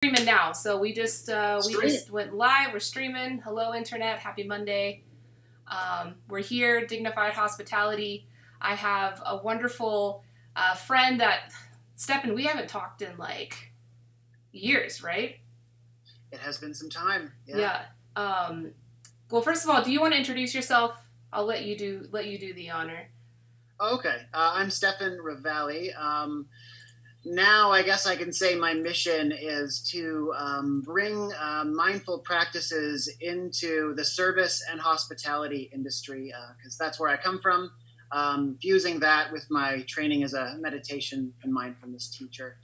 Streaming now. So we just went live. We're streaming. Hello, internet. Happy Monday. We're here, Dignified Hospitality. I have a wonderful friend that, Stefen, we haven't talked in like years, right? It has been some time. Yeah. Well, first of all, do you want to introduce yourself? I'll let you do the honor. Okay. I'm Stefen Ravalli. Now, I guess I can say my mission is to bring mindful practices into the service and hospitality industry, because that's where I come from, fusing that with my training as a meditation and mindfulness teacher.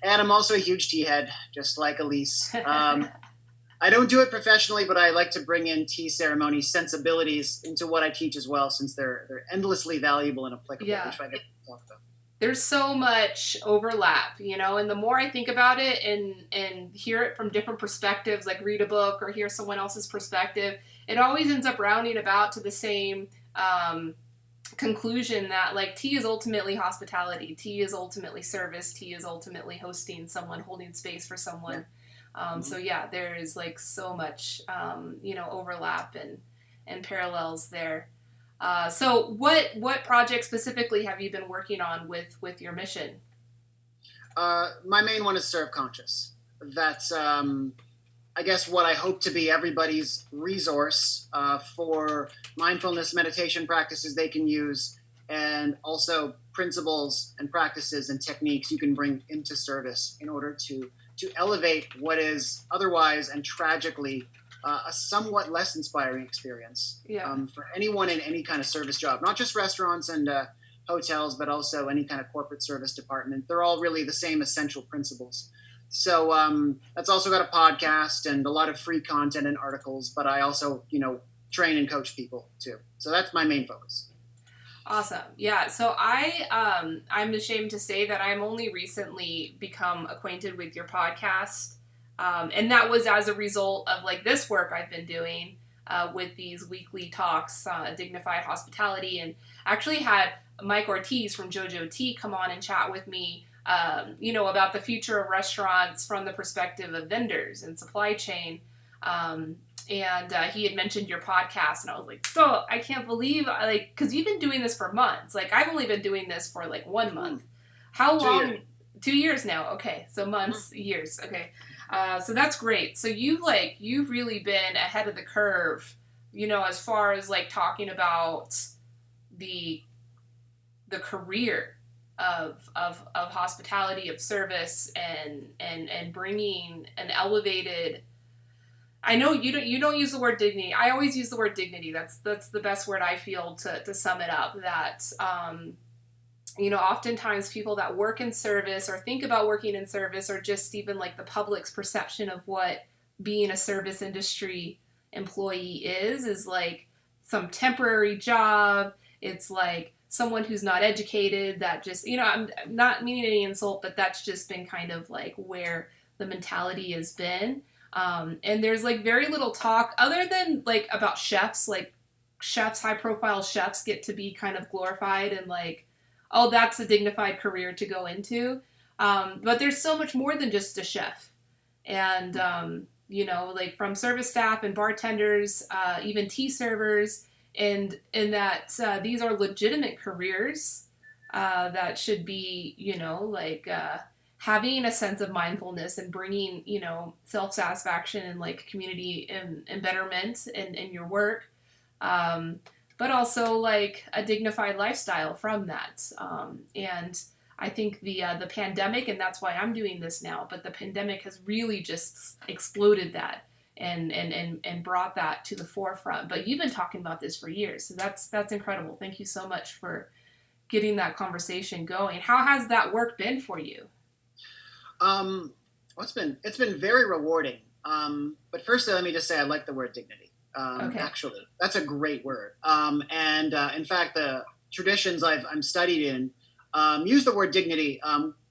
And I'm also a huge tea head, just like Elise. I don't do it professionally, but I like to bring in tea ceremony sensibilities into what I teach as well, since they're endlessly valuable and applicable, which I get to talk about. There's so much overlap, and the more I think about it and hear it from different perspectives, like read a book or hear someone else's perspective, it always ends up rounding about to the same conclusion that like tea is ultimately hospitality, tea is ultimately service, tea is ultimately hosting someone, holding space for someone. So yeah, there is like so much, overlap and parallels there. So what project specifically have you been working on with your mission? My main one is Serve Conscious. That's, I guess, what I hope to be everybody's resource for mindfulness meditation practices they can use, and also principles and practices and techniques you can bring into service in order to elevate what is otherwise and tragically a somewhat less inspiring experience for anyone in any kind of service job, not just restaurants and hotels, but also any kind of corporate service department. They're all really the same essential principles. So that's also got a podcast and a lot of free content and articles, but I also, train and coach people too. So that's my main focus. Awesome. Yeah. So I'm ashamed to say that I'm only recently become acquainted with your podcast. And that was as a result of like this work I've been doing with these weekly talks, Dignified Hospitality, and actually had Mike Ortiz from JoJo Tea come on and chat with me, about the future of restaurants from the perspective of vendors and supply chain. And he had mentioned your podcast, and I was like, so I can't believe, because you've been doing this for months. Like I've only been doing this for like 1 month. How long? 2 years. 2 years now. Okay. So months, years. Okay. So that's great. So you've really been ahead of the curve, as far as like talking about the career of hospitality, of service, and bringing an elevated. I know you don't use the word dignity. I always use the word dignity. That's the best word I feel to sum it up. That oftentimes people that work in service or think about working in service, or just even like the public's perception of what being a service industry employee is like some temporary job. It's like someone who's not educated, that just, I'm not meaning any insult, but that's just been kind of like where the mentality has been. And there's like very little talk other than like about chefs, like chefs, high profile chefs get to be kind of glorified and like, oh, that's a dignified career to go into. But there's so much more than just a chef. And, like from service staff and bartenders, even tea servers, and that these are legitimate careers that should be, having a sense of mindfulness and bringing, self-satisfaction and like community and betterment in your work. But also like a dignified lifestyle from that. And I think the pandemic, and that's why I'm doing this now, but the pandemic has really just exploded that and brought that to the forefront. But you've been talking about this for years, so that's incredible. Thank you so much for getting that conversation going. How has that work been for you? Well, it's been very rewarding. But firstly, let me just say I like the word dignity. Okay. Actually, that's a great word. And in fact, the traditions I'm studied in use the word dignity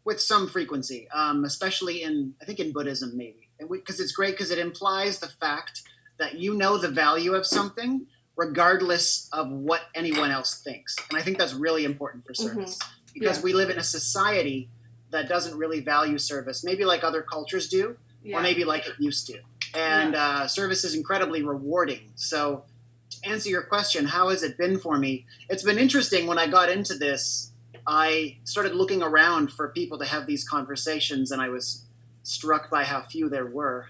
with some frequency, especially I think in Buddhism, maybe. Because it's great because it implies the fact that the value of something regardless of what anyone else thinks. And I think that's really important for service because we live in a society that doesn't really value service, maybe like other cultures do. or maybe like it used to. And service is incredibly rewarding. So to answer your question, how has it been for me? It's been interesting. When I got into this, I started looking around for people to have these conversations, and I was struck by how few there were.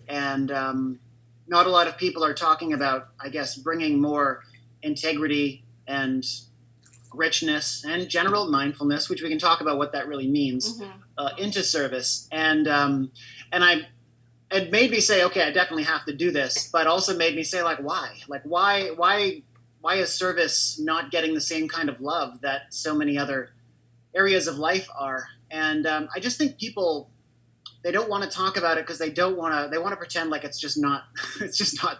And not a lot of people are talking about, I guess, bringing more integrity and richness and general mindfulness, which we can talk about what that really means, into service. And it made me say, okay, I definitely have to do this, but also made me say, like, why? Like, why is service not getting the same kind of love that so many other areas of life are? And I just think people, they don't want to talk about it because they want to pretend like it's just not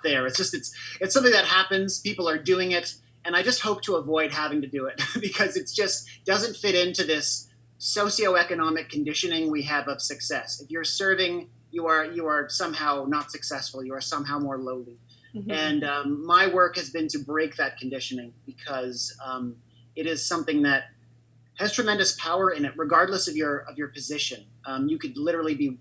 there. It's something that happens. People are doing it. And I just hope to avoid having to do it because it just doesn't fit into this socioeconomic conditioning we have of success. If you're serving, you are somehow not successful. You are somehow more lowly. And my work has been to break that conditioning because it is something that has tremendous power in it, regardless of your position. You could literally be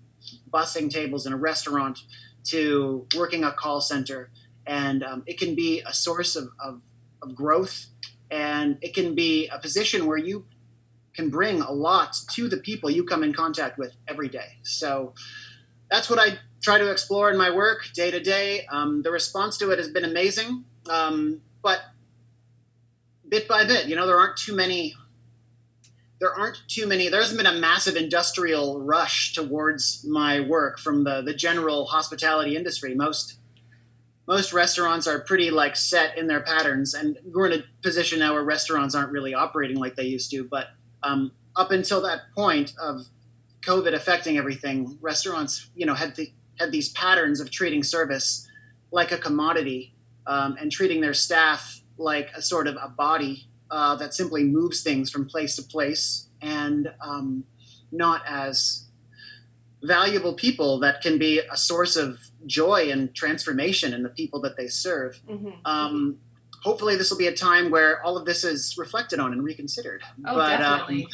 bussing tables in a restaurant to working a call center, and it can be a source of growth, and it can be a position where you can bring a lot to the people you come in contact with every day. So that's what I try to explore in my work day to day. The response to it has been amazing, but bit by bit, there aren't too many. There hasn't been a massive industrial rush towards my work from the general hospitality industry. Most restaurants are pretty like set in their patterns, and we're in a position now where restaurants aren't really operating like they used to. But up until that point of COVID affecting everything, restaurants, had these patterns of treating service like a commodity, and treating their staff like a sort of a body that simply moves things from place to place, and not as valuable people that can be a source of joy and transformation in the people that they serve. Hopefully this will be a time where all of this is reflected on and reconsidered. Oh, definitely.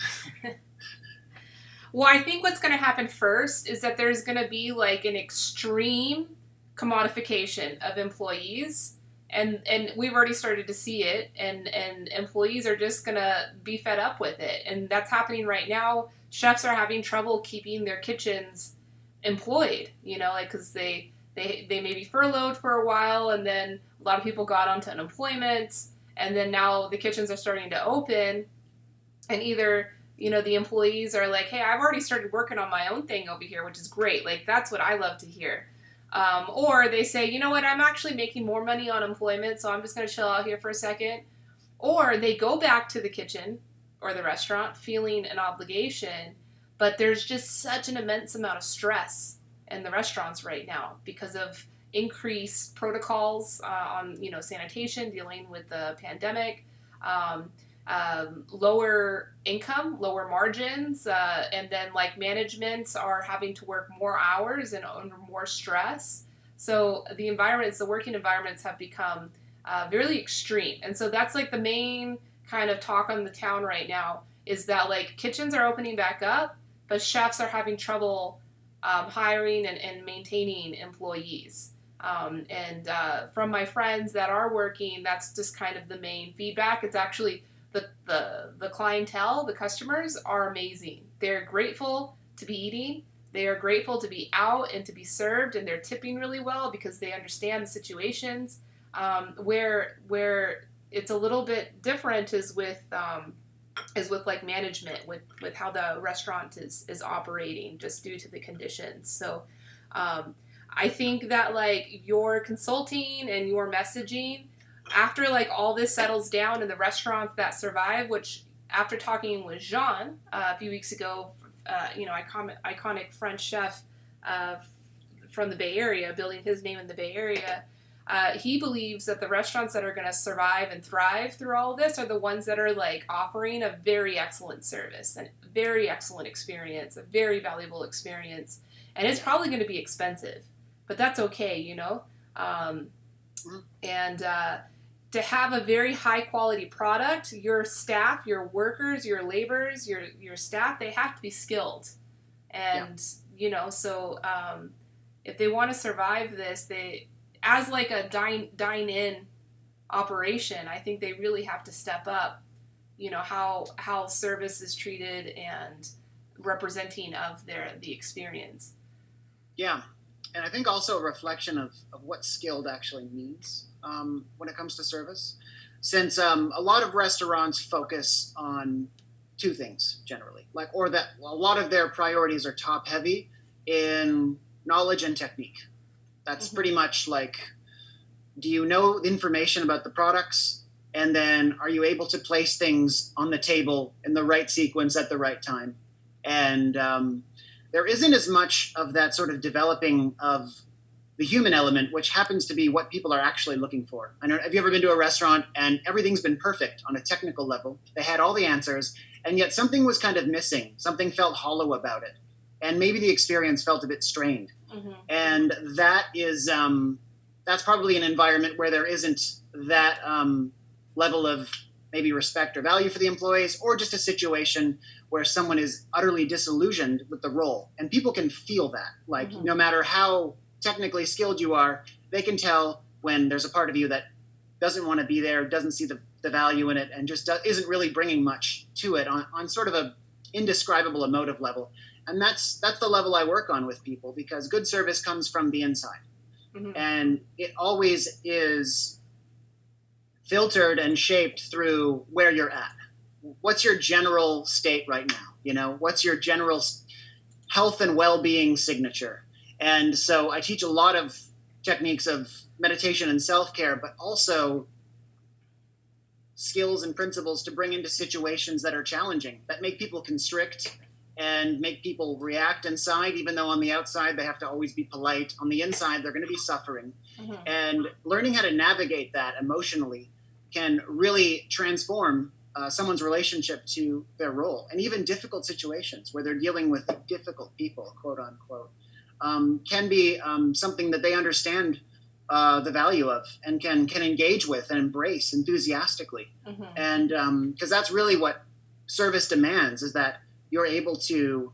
Well, I think what's going to happen first is that there's going to be like an extreme commodification of employees. And we've already started to see it, and employees are just going to be fed up with it. And that's happening right now. Chefs are having trouble keeping their kitchens employed, because they may be furloughed for a while, and then a lot of people got onto unemployment, and then now the kitchens are starting to open, and either, the employees are like, hey, I've already started working on my own thing over here, which is great. Like, that's what I love to hear. Or they say, you know what, I'm actually making more money on employment, so I'm just going to chill out here for a second. Or they go back to the kitchen or the restaurant feeling an obligation, but there's just such an immense amount of stress in the restaurants right now because of increased protocols on, sanitation, dealing with the pandemic, lower income, lower margins, and then like managements are having to work more hours and under more stress. So the working environments have become really extreme. And so that's like the main kind of talk on the town right now is that like kitchens are opening back up, but chefs are having trouble hiring and maintaining employees. And from my friends that are working, that's just kind of the main feedback. It's actually the clientele, the customers are amazing. They're grateful to be eating. They are grateful to be out and to be served, and they're tipping really well because they understand the situations. Where it's a little bit different is with like management, with how the restaurant is operating just due to the conditions. So I think that like your consulting and your messaging, after like all this settles down in the restaurants that survive, which after talking with Jean a few weeks ago, iconic French chef from the Bay Area, building his name in the Bay Area, he believes that the restaurants that are going to survive and thrive through all of this are the ones that are like offering a very excellent service and very excellent experience, a very valuable experience, and it's probably going to be expensive, but that's okay, and to have a very high quality product, your staff, your workers, your laborers, your staff, they have to be skilled. And, so if they want to survive this, they, as like a dine in operation, I think they really have to step up, you know, how service is treated and representing of the experience. Yeah. And I think also a reflection of what skilled actually means when it comes to service. Since a lot of restaurants focus on two things generally, like, or that a lot of their priorities are top heavy in knowledge and technique. That's pretty much like, do you know the information about the products? And then are you able to place things on the table in the right sequence at the right time? And there isn't as much of that sort of developing of the human element, which happens to be what people are actually looking for. I know, have you ever been to a restaurant and everything's been perfect on a technical level? They had all the answers, and yet something was kind of missing. Something felt hollow about it. And maybe the experience felt a bit strained. Mm-hmm. And that is, that's probably an environment where there isn't that level of maybe respect or value for the employees, or just a situation where someone is utterly disillusioned with the role. And people can feel that. Like, no matter how technically skilled you are, they can tell when there's a part of you that doesn't want to be there, doesn't see the value in it, and just isn't really bringing much to it on sort of a indescribable emotive level. And that's the level I work on with people, because good service comes from the inside. Mm-hmm. And it always is filtered and shaped through where you're at. What's your general state right now? You know, what's your general health and well-being signature? And so I teach a lot of techniques of meditation and self-care, but also skills and principles to bring into situations that are challenging, that make people constrict and make people react inside, even though on the outside they have to always be polite. On the inside, they're going to be suffering. Mm-hmm. And learning how to navigate that emotionally can really transform someone's relationship to their role. And even difficult situations where they're dealing with difficult people, quote unquote, can be something that they understand the value of and can engage with and embrace enthusiastically. Mm-hmm. And because that's really what service demands, is that you're able to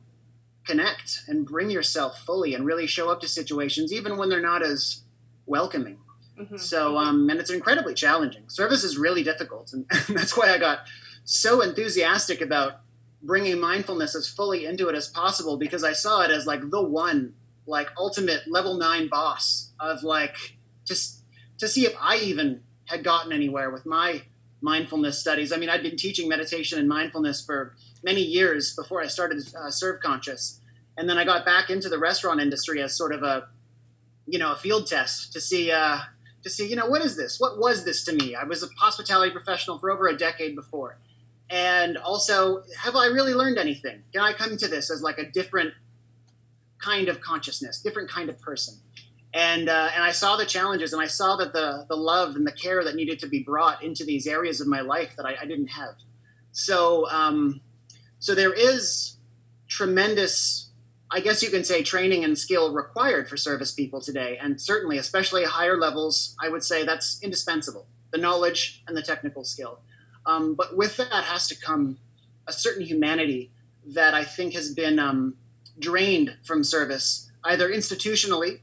connect and bring yourself fully and really show up to situations even when they're not as welcoming. Mm-hmm. So, and it's incredibly challenging. Service is really difficult. And that's why I got so enthusiastic about bringing mindfulness as fully into it as possible, because I saw it as like the one, like ultimate level 9 boss of like, just to see if I even had gotten anywhere with my mindfulness studies. I mean, I'd been teaching meditation and mindfulness for many years before I started Serve Conscious. And then I got back into the restaurant industry as sort of a field test to see, what is this? What was this to me? I was a hospitality professional for over a decade before. And also, have I really learned anything? Can I come to this as like a different kind of consciousness, different kind of person? And I saw the challenges, and I saw that the love and the care that needed to be brought into these areas of my life that I didn't have. So so there is tremendous, I guess you can say, training and skill required for service people today. And certainly, especially at higher levels, I would say that's indispensable, the knowledge and the technical skill. But with that has to come a certain humanity that I think has been drained from service, either institutionally,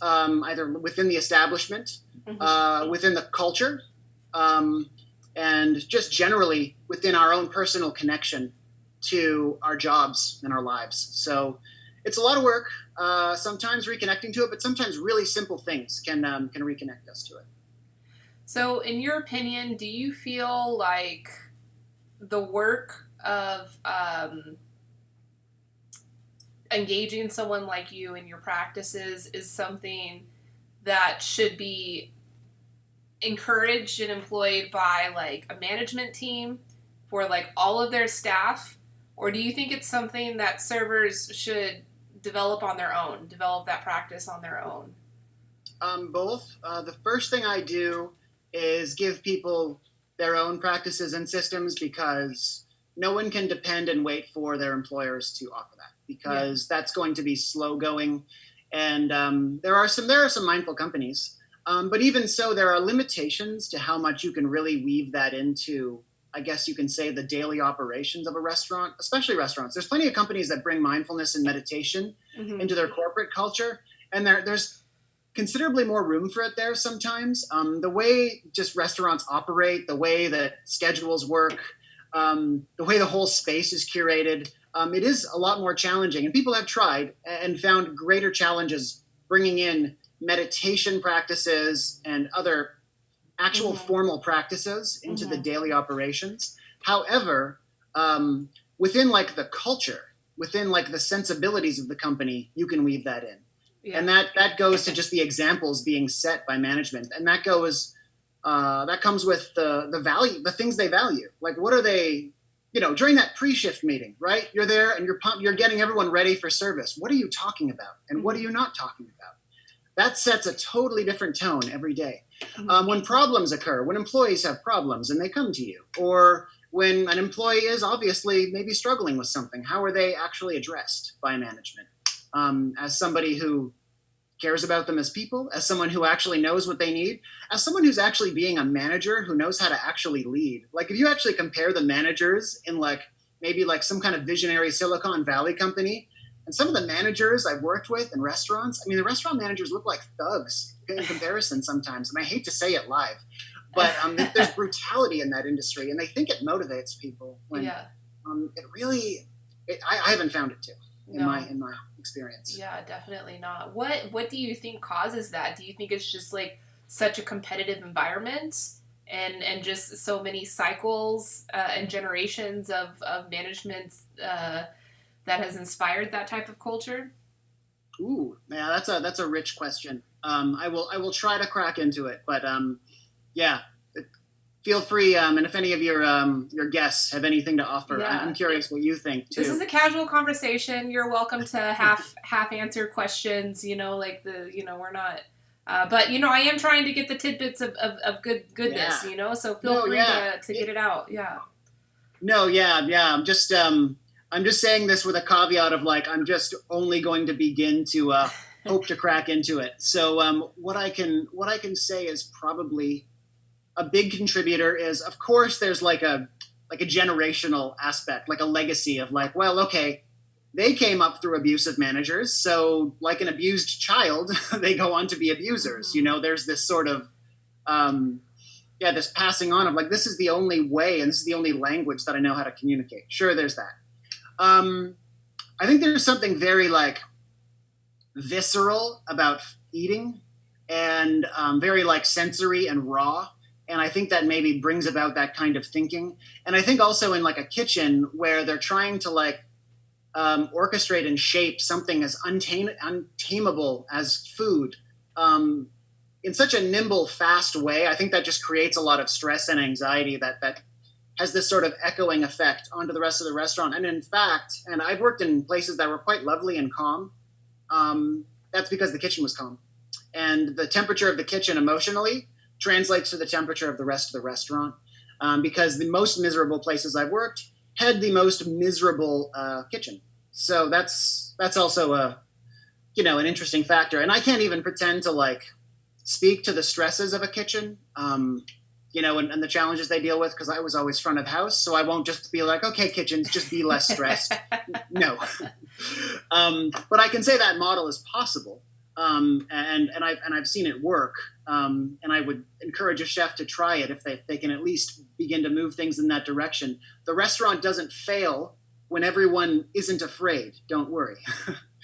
either within the establishment, within the culture, and just generally within our own personal connection to our jobs and our lives. So it's a lot of work, sometimes reconnecting to it, but sometimes really simple things can reconnect us to it. So in your opinion, do you feel like the work of engaging someone like you in your practices is something that should be encouraged and employed by like a management team for like all of their staff? Or do you think it's something that servers should develop on their own, develop that practice on their own? Both. The first thing I do is give people their own practices and systems, because no one can depend and wait for their employers to offer that, because that's going to be slow going. And there are some mindful companies, but even so, there are limitations to how much you can really weave that into, I guess you can say, the daily operations of a restaurant, especially restaurants. There's plenty of companies that bring mindfulness and meditation into their corporate culture, And there's considerably more room for it there sometimes. The way just restaurants operate, the way that schedules work, the way the whole space is curated, it is a lot more challenging. And people have tried and found greater challenges bringing in meditation practices and other actual formal practices into the daily operations. However, within like the culture, within like the sensibilities of the company, you can weave that in. Yeah. And that goes to just the examples being set by management. And that goes, that comes with the value, the things they value. Like, what are they, during that pre-shift meeting, right? You're there and you're getting everyone ready for service. What are you talking about? And what are you not talking about? That sets a totally different tone every day. When problems occur, when employees have problems and they come to you, or when an employee is obviously maybe struggling with something, how are they actually addressed by management? As somebody who cares about them as people, as someone who actually knows what they need, as someone who's actually being a manager who knows how to actually lead. Like, if you actually compare the managers in like maybe like some kind of visionary Silicon Valley company, and some of the managers I've worked with in restaurants, I mean, the restaurant managers look like thugs in comparison sometimes. And I hate to say it live, but there's brutality in that industry, and they think it motivates people when it really, I haven't found it to in my experience. Yeah, definitely not. What do you think causes that? Do you think it's just like such a competitive environment and just so many cycles and generations of management that has inspired that type of culture? Ooh, yeah, that's a rich question. I will try to crack into it, but yeah, feel free. And if any of your guests have anything to offer, I'm curious what you think too. This is a casual conversation. You're welcome to half answer questions. We're not. But I am trying to get the tidbits of goodness. So feel free to get it out. Yeah. No, yeah. I'm just saying this with a caveat of like, I'm just only going to begin to hope to crack into it. So what I can say is probably a big contributor is, of course, there's like a generational aspect, like a legacy of like, well, okay, they came up through abusive managers. So like an abused child, they go on to be abusers. There's this sort of, this passing on of like, this is the only way and this is the only language that I know how to communicate. Sure, there's that. I think there's something very like visceral about eating and very like sensory and raw. And I think that maybe brings about that kind of thinking. And I think also in like a kitchen where they're trying to like orchestrate and shape something as untamable as food in such a nimble, fast way, I think that just creates a lot of stress and anxiety that has this sort of echoing effect onto the rest of the restaurant. And in fact, and I've worked in places that were quite lovely and calm, that's because the kitchen was calm. And the temperature of the kitchen emotionally translates to the temperature of the rest of the restaurant, because the most miserable places I've worked had the most miserable kitchen. So that's also an interesting factor. And I can't even pretend to like speak to the stresses of a kitchen, and the challenges they deal with, because I was always front of house. So I won't just be like, okay, kitchens, just be less stressed. No. But I can say that model is possible. And I've seen it work. And I would encourage a chef to try it if they can at least begin to move things in that direction. The restaurant doesn't fail when everyone isn't afraid. Don't worry.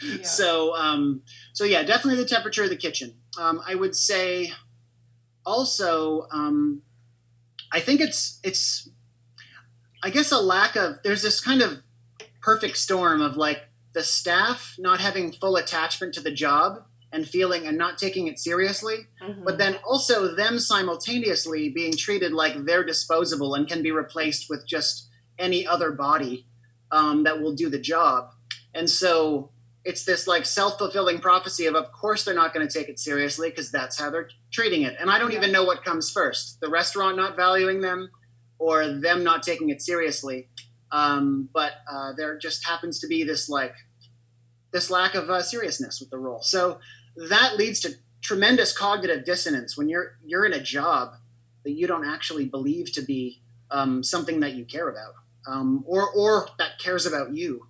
Yeah. So yeah, definitely the temperature of the kitchen. I would say also, I think it's I guess a lack of, there's this kind of perfect storm of like the staff not having full attachment to the job and feeling and not taking it seriously, but then also them simultaneously being treated like they're disposable and can be replaced with just any other body that will do the job. And so it's this like self-fulfilling prophecy of course they're not going to take it seriously because that's how they're treating it. And I don't even know what comes first, the restaurant not valuing them or them not taking it seriously. But there just happens to be this lack of seriousness with the role. So that leads to tremendous cognitive dissonance when you're in a job that you don't actually believe to be something that you care about, or that cares about you.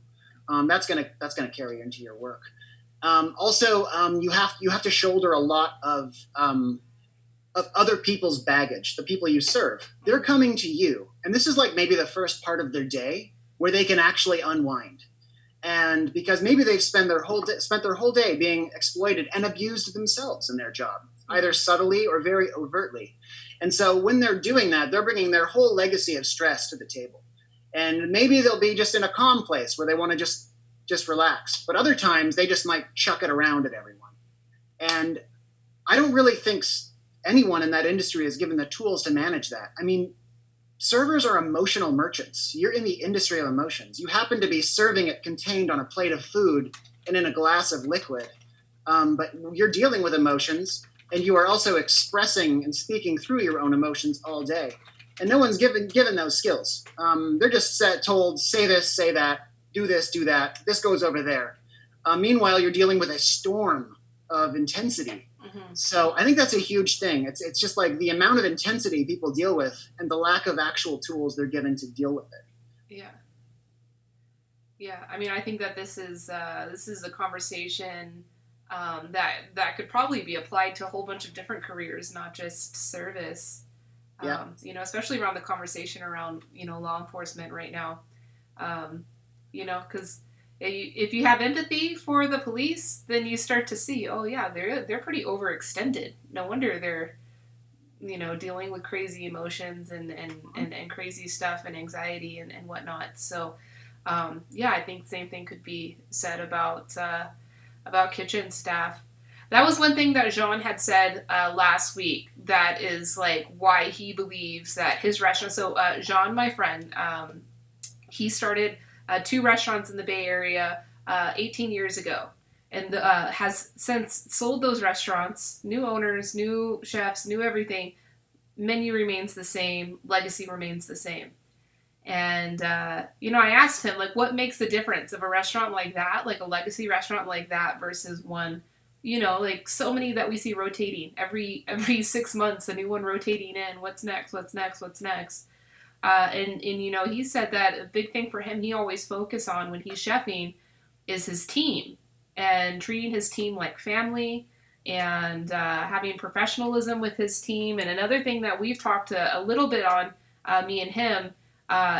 That's gonna carry into your work. You have to shoulder a lot of other people's baggage, the people you serve. They're coming to you, and this is like maybe the first part of their day where they can actually unwind. And because maybe they've spent their whole day being exploited and abused themselves in their job, either subtly or very overtly. And so when they're doing that, they're bringing their whole legacy of stress to the table. And maybe they'll be just in a calm place where they want to just relax. But other times they just might chuck it around at everyone. And I don't really think anyone in that industry is given the tools to manage that. I mean, servers are emotional merchants. You're in the industry of emotions. You happen to be serving it contained on a plate of food and in a glass of liquid. But you're dealing with emotions, and you are also expressing and speaking through your own emotions all day. And no one's given those skills. They're just told, say this, say that, do this, do that. This goes over there. Meanwhile, you're dealing with a storm of intensity. Mm-hmm. So I think that's a huge thing. It's just like the amount of intensity people deal with and the lack of actual tools they're given to deal with it. Yeah. Yeah. I mean, I think that this is a conversation that could probably be applied to a whole bunch of different careers, not just service. Yeah. Especially around the conversation around, law enforcement right now. Because if you have empathy for the police, then you start to see, oh yeah, they're pretty overextended. No wonder they're, dealing with crazy emotions and crazy stuff and anxiety and whatnot. So, I think the same thing could be said about kitchen staff. That was one thing that Jean had said last week. That is like why he believes that his restaurant. So Jean, my friend, he started 2 restaurants in the Bay Area 18 years ago, and has since sold those restaurants. New owners, new chefs, new everything. Menu remains the same. Legacy remains the same. And I asked him like, what makes the difference of a restaurant like that, like a legacy restaurant like that, versus one. Like so many that we see rotating every 6 months, a new one rotating in. What's next? And he said that a big thing for him, he always focus on when he's chefing, is his team and treating his team like family and having professionalism with his team. And another thing that we've talked a little bit on, me and him,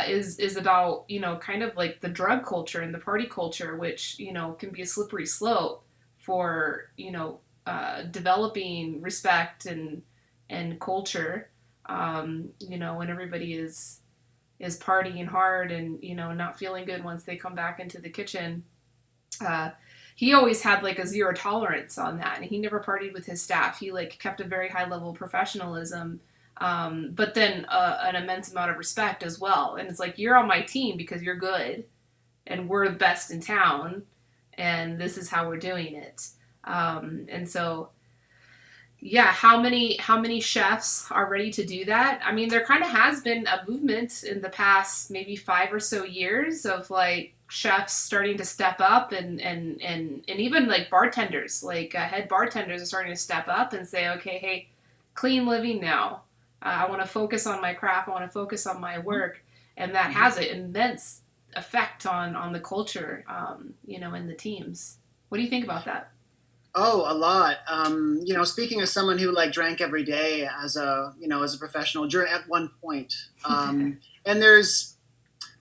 is about kind of like the drug culture and the party culture, which can be a slippery slope for developing respect and culture, when everybody is partying hard and not feeling good once they come back into the kitchen. He always had like a 0 tolerance on that, and he never partied with his staff. He like kept a very high level of professionalism, but then an immense amount of respect as well. And it's like, you're on my team because you're good and we're the best in town, and this is how we're doing it. And so, yeah, how many chefs are ready to do that? I mean, there kind of has been a movement in the past maybe 5 or so years of like chefs starting to step up, and even like bartenders, like head bartenders are starting to step up and say, okay, hey, clean living now. I want to focus on my craft. I want to focus on my work. And that has an immense effect on the culture, in the teams. What do you think about that? Oh, a lot. Speaking as someone who like drank every day as a professional at one point, and there's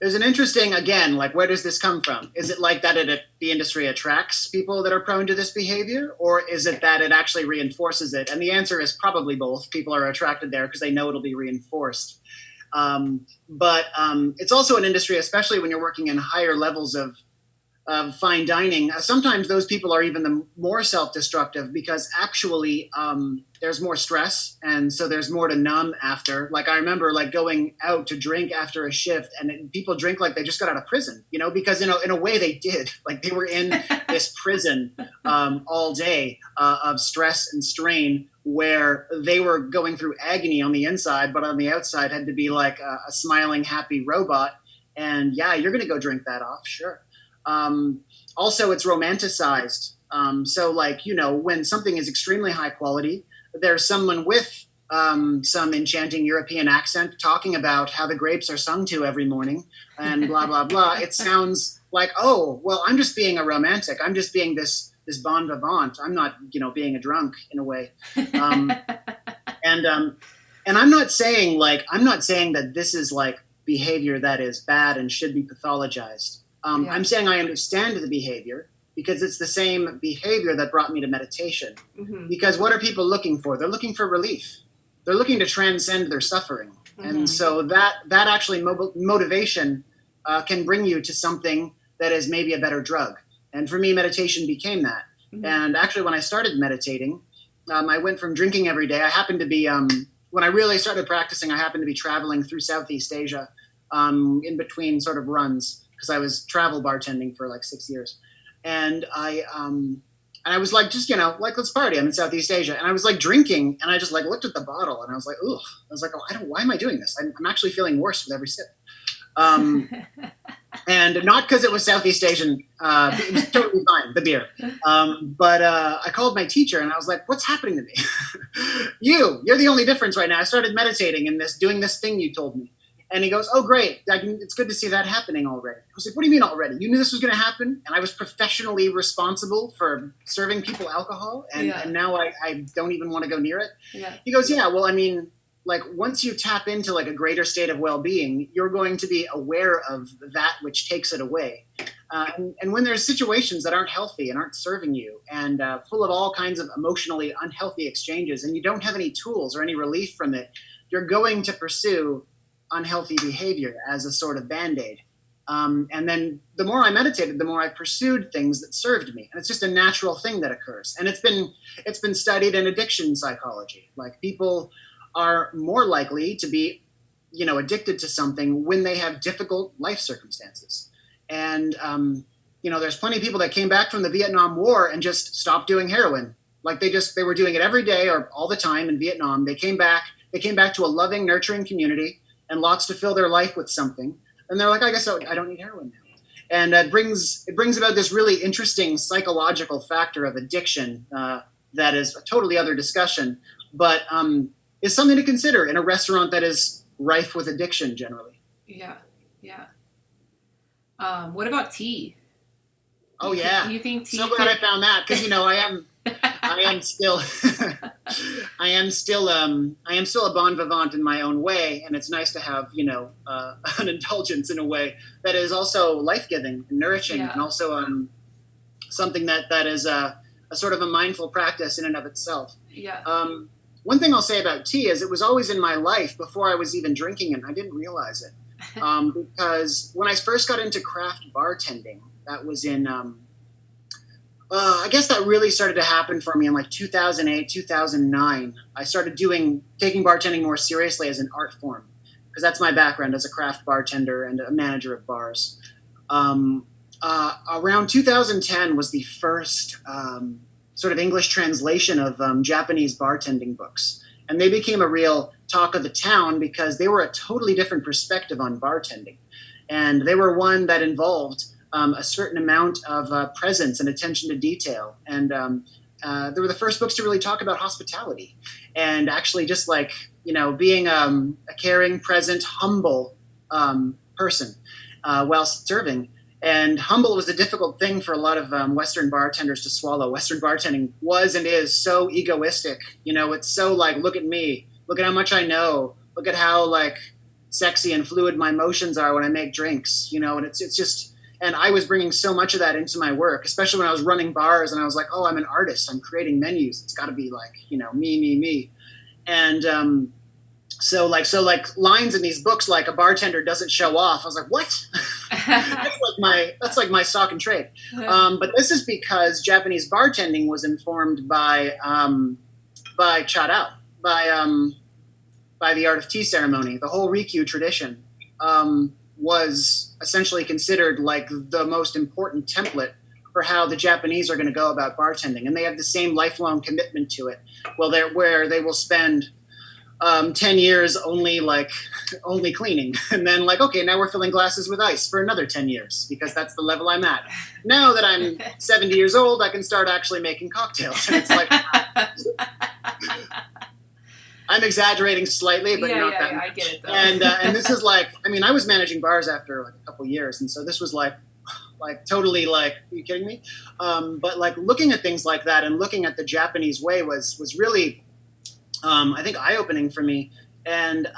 an interesting, again, like, where does this come from? Is it like that the industry attracts people that are prone to this behavior, or is it that it actually reinforces it? And the answer is probably both. People are attracted there because they know it'll be reinforced. But it's also an industry, especially when you're working in higher levels of fine dining. Sometimes those people are even the more self-destructive because actually there's more stress, and so there's more to numb after. Like, I remember like going out to drink after a shift, and people drink like they just got out of prison, because in a way they did. Like, they were in this prison all day of stress and strain, where they were going through agony on the inside, but on the outside had to be like a smiling, happy robot. And yeah, you're going to go drink that off, sure. Also, it's romanticized. So like, when something is extremely high quality, there's someone with some enchanting European accent talking about how the grapes are sung to every morning and blah, blah, blah. It sounds like, oh, well, I'm just being a romantic. I'm just being this this bon vivant. I'm not, being a drunk in a way. Um, and I'm not saying that this is like behavior that is bad and should be pathologized. I'm saying I understand the behavior because it's the same behavior that brought me to meditation. Mm-hmm. Because what are people looking for? They're looking for relief. They're looking to transcend their suffering. Mm-hmm. And so that actually motivation can bring you to something that is maybe a better drug. And for me, meditation became that. Mm-hmm. And actually, when I started meditating, I went from drinking every day. I happened to be, when I really started practicing, I happened to be traveling through Southeast Asia in between sort of runs because I was travel bartending for like 6 years. And I was like, just, let's party. I'm in Southeast Asia. And I was like drinking and I just like looked at the bottle and I was like, ugh. I was like, why am I doing this? I'm actually feeling worse with every sip. And not because it was Southeast Asian, it was totally fine, the beer. But I called my teacher and I was like, what's happening to me? You're the only difference right now. I started meditating and doing this thing you told me. And he goes, oh, great. It's good to see that happening already. I was like, what do you mean already? You knew this was going to happen? And I was professionally responsible for serving people alcohol. And now I don't even want to go near it. Yeah. He goes, yeah, well, I mean, like once you tap into like a greater state of well-being, you're going to be aware of that which takes it away. And when there's situations that aren't healthy and aren't serving you and full of all kinds of emotionally unhealthy exchanges, and you don't have any tools or any relief from it, you're going to pursue unhealthy behavior as a sort of Band-Aid. And then the more I meditated, the more I pursued things that served me. And it's just a natural thing that occurs. And it's been studied in addiction psychology. Like people are more likely to be, addicted to something when they have difficult life circumstances. And, there's plenty of people that came back from the Vietnam War and just stopped doing heroin. Like they were doing it every day or all the time in Vietnam. They came back to a loving, nurturing community and lots to fill their life with something. And they're like, I guess I don't need heroin now. And it brings about this really interesting psychological factor of addiction that is a totally other discussion, but is something to consider in a restaurant that is rife with addiction generally. Yeah. What about tea? Oh, yeah. You think tea? So glad I found that because, I am still a bon vivant in my own way, and it's nice to have an indulgence in a way that is also life-giving and nourishing, and also something that is a sort of a mindful practice in and of itself. Yeah. One thing I'll say about tea is it was always in my life before I was even drinking it. And I didn't realize it because when I first got into craft bartending, that was in. I guess that really started to happen for me in like 2008, 2009. I started taking bartending more seriously as an art form because that's my background as a craft bartender and a manager of bars. Around 2010 was the first sort of English translation of Japanese bartending books. And they became a real talk of the town because they were a totally different perspective on bartending. And they were one that involved a certain amount of presence and attention to detail. And they were the first books to really talk about hospitality and actually just like, being a caring, present, humble person while serving. And humble was a difficult thing for a lot of Western bartenders to swallow. Western bartending was and is so egoistic. It's so like, look at me, look at how much I know, look at how like sexy and fluid my emotions are when I make drinks, and it's just, and I was bringing so much of that into my work, especially when I was running bars and I was like, oh, I'm an artist. I'm creating menus. It's got to be like, me. And so lines in these books, like a bartender doesn't show off. I was like, what? that's like my stock and trade. But this is because Japanese bartending was informed by charao, by the art of tea ceremony. The whole Rikyu tradition was essentially considered like the most important template for how the Japanese are going to go about bartending. And they have the same lifelong commitment to it. Where they will spend 10 years only cleaning. And then like, okay, now we're filling glasses with ice for another 10 years because that's the level I'm at. Now that I'm 70 years old, I can start actually making cocktails. And it's like, I'm exaggerating slightly, but not that much. I get it though. And this is like, I was managing bars after like a couple years. And so this was like, like totally like, are you kidding me? But like looking at things like that and looking at the Japanese way was really, I think, eye-opening for me. And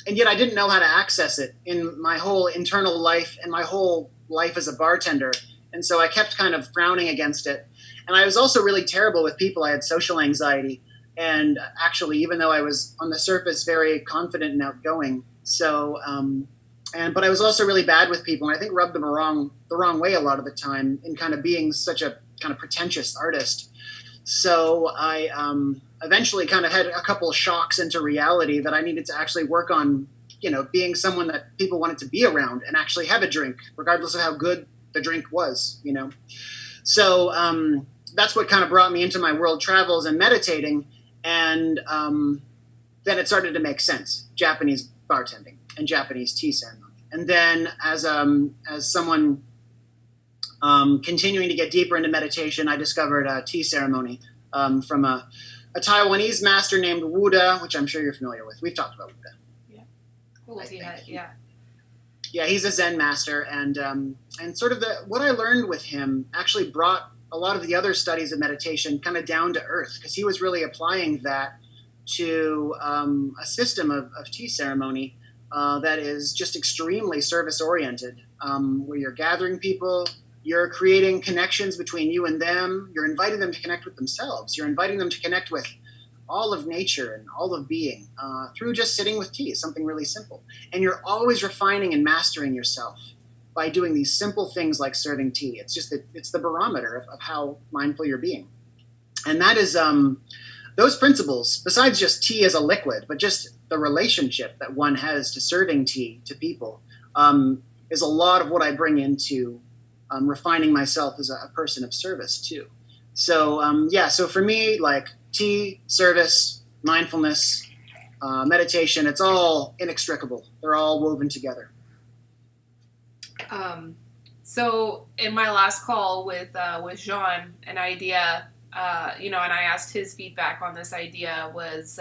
yet I didn't know how to access it in my whole internal life and my whole life as a bartender. And so I kept kind of frowning against it. And I was also really terrible with people. I had social anxiety. And actually, even though I was on the surface very confident and outgoing, but I was also really bad with people, and I think rubbed them the wrong way a lot of the time in kind of being such a kind of pretentious artist. So I eventually kind of had a couple of shocks into reality that I needed to actually work on, being someone that people wanted to be around and actually have a drink, regardless of how good the drink was, So that's what kind of brought me into my world travels and meditating. And then it started to make sense, Japanese bartending and Japanese tea ceremony. And then as someone continuing to get deeper into meditation, I discovered a tea ceremony from a Taiwanese master named Wuda, which I'm sure you're familiar with. We've talked about Wuda. Yeah, cool. Yeah. Yeah, he's a Zen master, and sort of what I learned with him actually brought a lot of the other studies of meditation kind of down to earth, because he was really applying that to a system of tea ceremony that is just extremely service oriented, where you're gathering people, you're creating connections between you and them, you're inviting them to connect with themselves, you're inviting them to connect with all of nature and all of being through just sitting with tea, something really simple. And you're always refining and mastering yourself by doing these simple things like serving tea. It's just that it's the barometer of how mindful you're being. And that is those principles, besides just tea as a liquid, but just the relationship that one has to serving tea to people, is a lot of what I bring into refining myself as a person of service too. So so for me, like tea, service, mindfulness, meditation, it's all inextricable. They're all woven together. So in my last call with Jean, an idea, and I asked his feedback on this idea was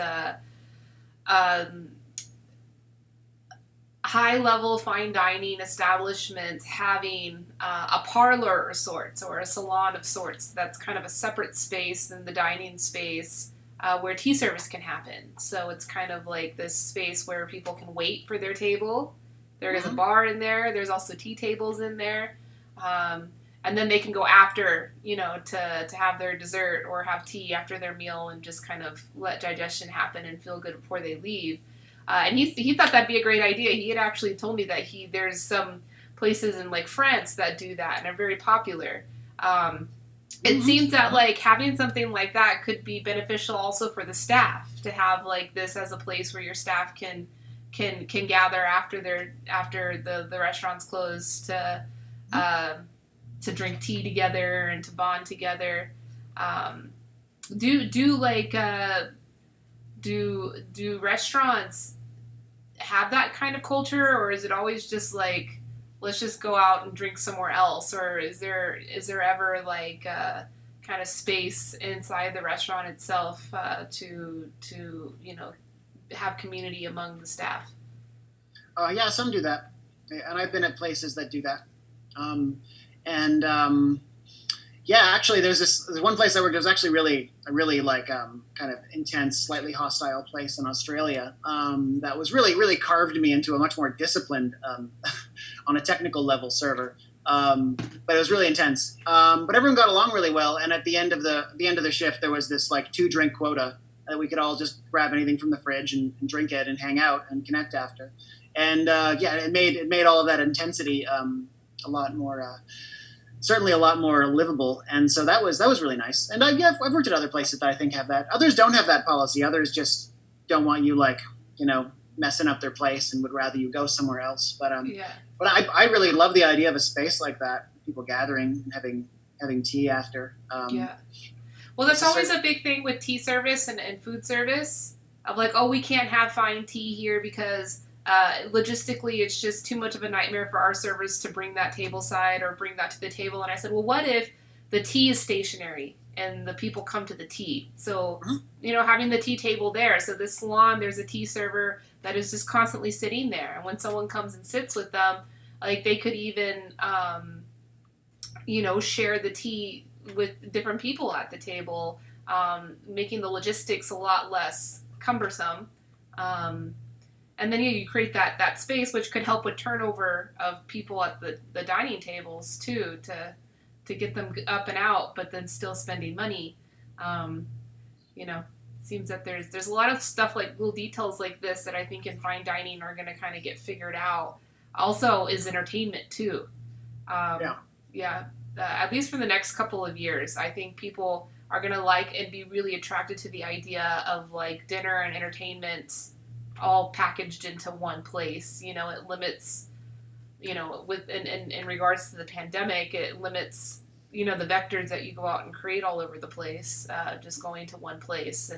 high-level fine dining establishments having a parlor of sorts or a salon of sorts that's kind of a separate space than the dining space where tea service can happen. So it's kind of like this space where people can wait for their table. There is a bar in there. There's also tea tables in there. And then they can go after, to have their dessert or have tea after their meal and just kind of let digestion happen and feel good before they leave. And he thought that'd be a great idea. He had actually told me that there's some places in like France that do that and are very popular. It seems that like having something like that could be beneficial also for the staff, to have like this as a place where your staff can gather after the restaurant's closed to drink tea together and to bond together. Do restaurants have that kind of culture, or is it always just like, let's just go out and drink somewhere else? Or is there ever like a kind of space inside the restaurant itself to have community among the staff? Yeah, some do that, and I've been at places that do that. Actually, there's one place I worked. It was actually a really like kind of intense, slightly hostile place in Australia that was really carved me into a much more disciplined, on a technical level, server. But it was really intense. But everyone got along really well, and at the end of the shift, there was this like 2-drink quota that we could all just grab anything from the fridge and drink it and hang out and connect after. And it made all of that intensity a lot more. Certainly a lot more livable, and so that was really nice. And I've worked at other places that I think have that. Others don't have that policy. Others just don't want you messing up their place and would rather you go somewhere else. But I really love the idea of a space like that, people gathering and having tea after. Well, that's always a big thing with tea service and food service of like, oh, we can't have fine tea here because logistically, it's just too much of a nightmare for our servers to bring that table side or bring that to the table. And I said, well, what if the tea is stationary and the people come to the tea? So, having the tea table there. So this salon, there's a tea server that is just constantly sitting there. And when someone comes and sits with them, like they could even, share the tea with different people at the table, making the logistics a lot less cumbersome. Um, and then you create that space, which could help with turnover of people at the dining tables too, to get them up and out, but then still spending money. Um, you know, seems that there's a lot of stuff like little details like this that I think in fine dining are going to kind of get figured out. Also, is entertainment too. Yeah. Yeah, at least for the next couple of years, I think people are going to like and be really attracted to the idea of like dinner and entertainment all packaged into one place. It limits, with in regards to the pandemic, it limits, the vectors that you go out and create all over the place, just going to one place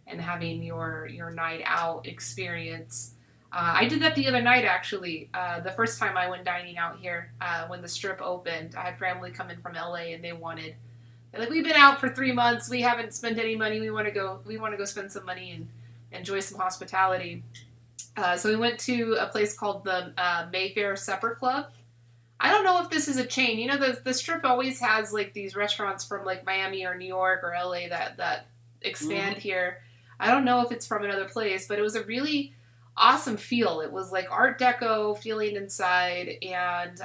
and having your night out experience. I did that the other night, actually. The first time I went dining out here, when the Strip opened, I had family come in from LA, and they're like, we've been out for 3 months. We haven't spent any money. We want to go spend some money and enjoy some hospitality. So we went to a place called the Mayfair Supper Club. I don't know if this is a chain. The Strip always has like these restaurants from like Miami or New York or LA that expand here. I don't know if it's from another place, but it was a really awesome feel. It was like Art Deco feeling inside, and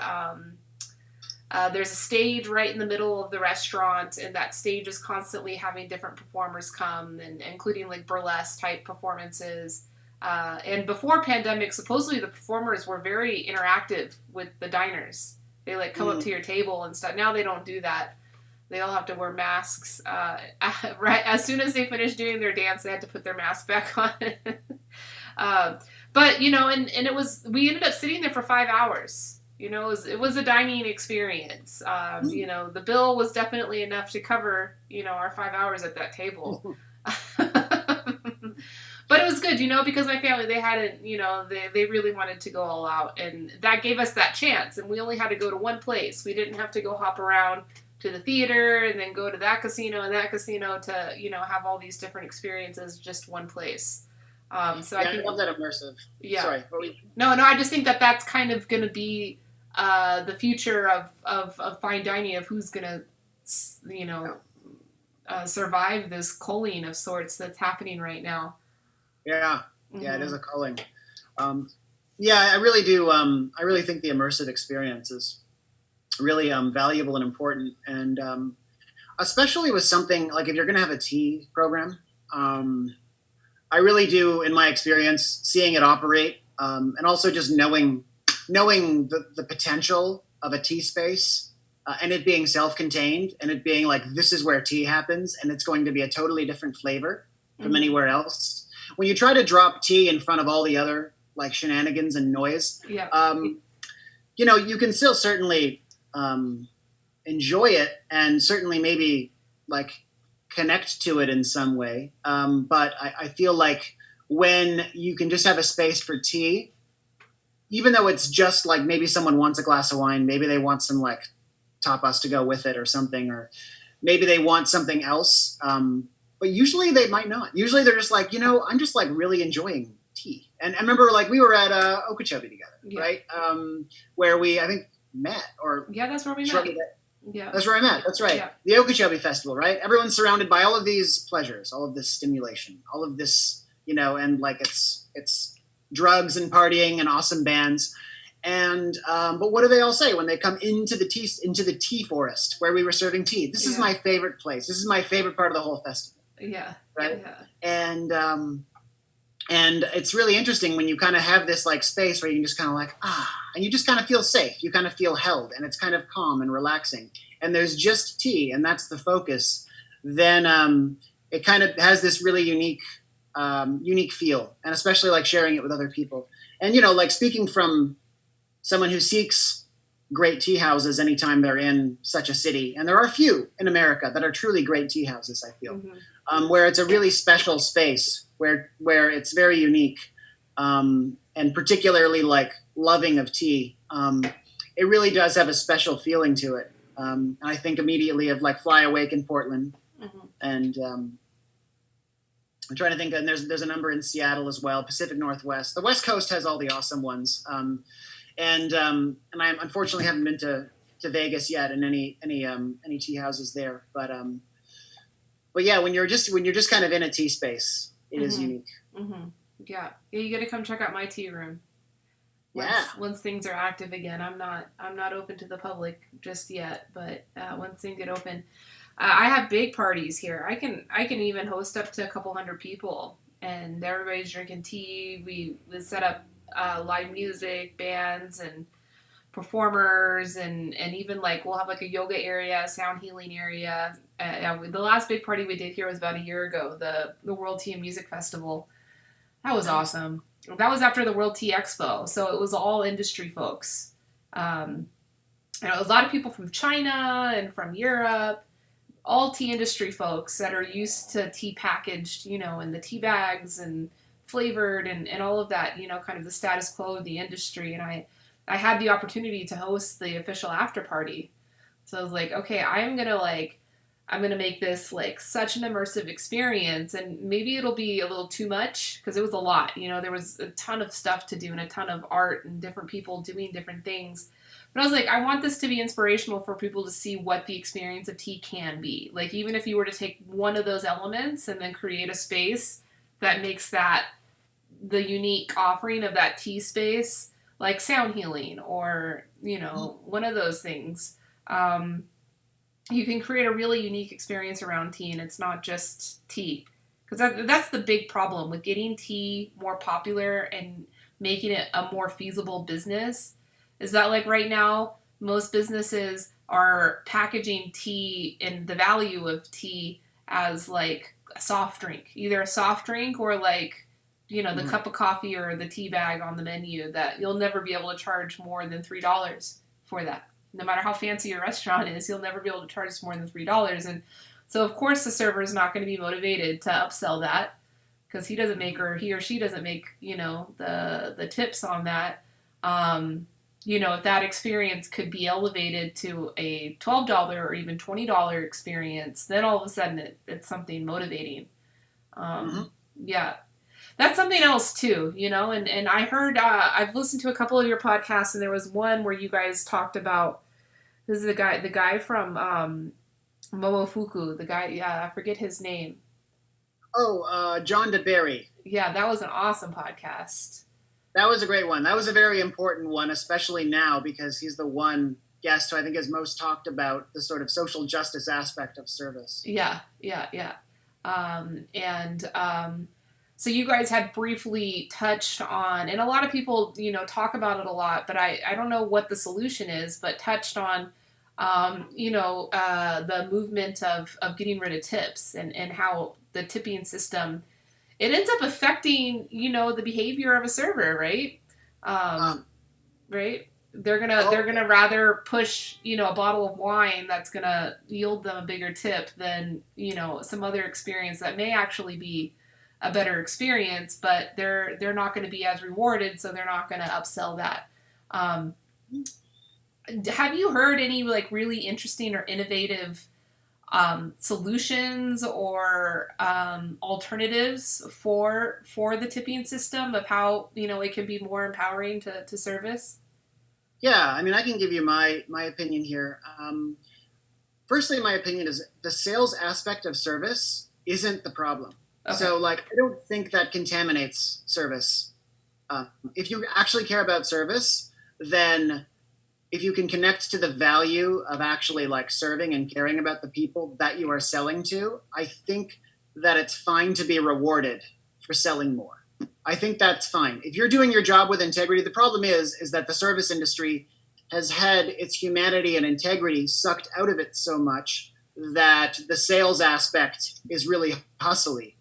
there's a stage right in the middle of the restaurant, and that stage is constantly having different performers come, and including like burlesque type performances. And before pandemic, supposedly the performers were very interactive with the diners. They like come up to your table and stuff. Now they don't do that. They all have to wear masks. Right as soon as they finish doing their dance, they had to put their mask back on. But and we ended up sitting there for 5 hours. It was a dining experience. The bill was definitely enough to cover our 5 hours at that table. But it was good, because my family, they hadn't, they really wanted to go all out, and that gave us that chance. And we only had to go to one place. We didn't have to go hop around to the theater and then go to that casino and that casino to have all these different experiences, just one place. So I love that immersive. Yeah. Sorry. No, I just think that that's kind of going to be the future of fine dining, of who's going to, survive this culling of sorts that's happening right now. Yeah. Yeah, It is a culling. I really do. I really think the immersive experience is really valuable and important. And especially with something like if you're going to have a tea program, I really do, in my experience, seeing it operate, and also just knowing the potential of a tea space, and it being self-contained, and it being like, this is where tea happens, and it's going to be a totally different flavor from anywhere else. When you try to drop tea in front of all the other like shenanigans and noise, you can still certainly enjoy it, and certainly maybe like connect to it in some way. But I feel like when you can just have a space for tea, even though it's just like maybe someone wants a glass of wine, maybe they want some like tapas to go with it or something, or maybe they want something else. But usually they might not. Usually they're just like, I'm just like really enjoying tea. And I remember like we were at Okeechobee together, right? Where I think met, or that's where we met. Yeah, that's where I met. That's right. Yeah. The Okeechobee Festival, right? Everyone's surrounded by all of these pleasures, all of this stimulation, all of this, and like it's drugs and partying and awesome bands. And but what do they all say when they come into the tea forest where we were serving tea? This is my favorite place. This is my favorite part of the whole festival. Yeah. Right. Yeah. And it's really interesting when you kind of have this like space where you can just kind of like, and you just kind of feel safe. You kind of feel held, and it's kind of calm and relaxing. And there's just tea, and that's the focus. Then it kind of has this really unique feel, and especially like sharing it with other people. And, like speaking from someone who seeks great tea houses anytime they're in such a city, and there are few in America that are truly great tea houses, I feel, where it's a really special space, where it's very unique, and particularly like loving of tea. It really does have a special feeling to it. I think immediately of like Fly Awake in Portland, and I'm trying to think, and there's a number in Seattle as well, Pacific Northwest. The West Coast has all the awesome ones. And I unfortunately haven't been to to Vegas yet and any tea houses there. But yeah, when you're just kind of in a tea space, it is unique. Mm-hmm. Yeah. Yeah, you got to come check out my tea room. Yeah. Once things are active again. I'm not open to the public just yet, but once things get open, I have big parties here. I can even host up to a couple hundred people, and everybody's drinking tea. We set up live music, bands, and performers, and even like we'll have like a yoga area, sound healing area. The last big party we did here was about a year ago, the World Tea and Music Festival. That was Nice. awesome. That was after the World Tea Expo, so it was all industry folks. And a lot of people from China and from Europe, all tea industry folks that are used to tea packaged, in the tea bags and flavored and all of that, kind of the status quo of the industry. And I had the opportunity to host the official after party. So I was like, okay, I'm gonna make this like such an immersive experience, and maybe it'll be a little too much because it was a lot. There was a ton of stuff to do and a ton of art and different people doing different things. But I was like, I want this to be inspirational for people to see what the experience of tea can be. Like, even if you were to take one of those elements and then create a space that makes that the unique offering of that tea space, like sound healing or, one of those things. You can create a really unique experience around tea, and it's not just tea. Because that's the big problem with getting tea more popular and making it a more feasible business is that like right now most businesses are packaging tea and the value of tea as like a soft drink, either a soft drink or like the Mhm. cup of coffee or the tea bag on the menu that you'll never be able to charge more than $3 for that. No matter how fancy your restaurant is, you'll never be able to charge more than $3. And so of course the server is not going to be motivated to upsell that because he or she doesn't make the tips on that. If that experience could be elevated to a $12 or even $20 experience, then all of a sudden it's something motivating. Mhm. Yeah, that's something else too, and I heard I've listened to a couple of your podcasts, and there was one where you guys talked about this is the guy from Momofuku, the guy, yeah, I forget his name. Oh, John DeBerry. Yeah, that was an awesome podcast. That was a great one. That was a very important one, especially now because he's the one guest who I think has most talked about the sort of social justice aspect of service. Yeah, yeah, yeah. And so you guys had briefly touched on, and a lot of people, talk about it a lot, but I don't know what the solution is, but touched on, the movement of getting rid of tips and how the tipping system, it ends up affecting, the behavior of a server, right? Um, Um, right? They're gonna rather push, a bottle of wine that's gonna yield them a bigger tip than, some other experience that may actually be a better experience, but they're not going to be as rewarded, so they're not going to upsell that. Um, have you heard any like really interesting or innovative solutions or alternatives for the tipping system of how it can be more empowering to service? yeah, I mean, I can give you my opinion here. Firstly, my opinion is the sales aspect of service isn't the problem. Okay. So, like, I don't think that contaminates service. If you actually care about service, then if you can connect to the value of actually like serving and caring about the people that you are selling to, I think that it's fine to be rewarded for selling more. I think that's fine. If you're doing your job with integrity, the problem is that the service industry has had its humanity and integrity sucked out of it so much that the sales aspect is really hustly.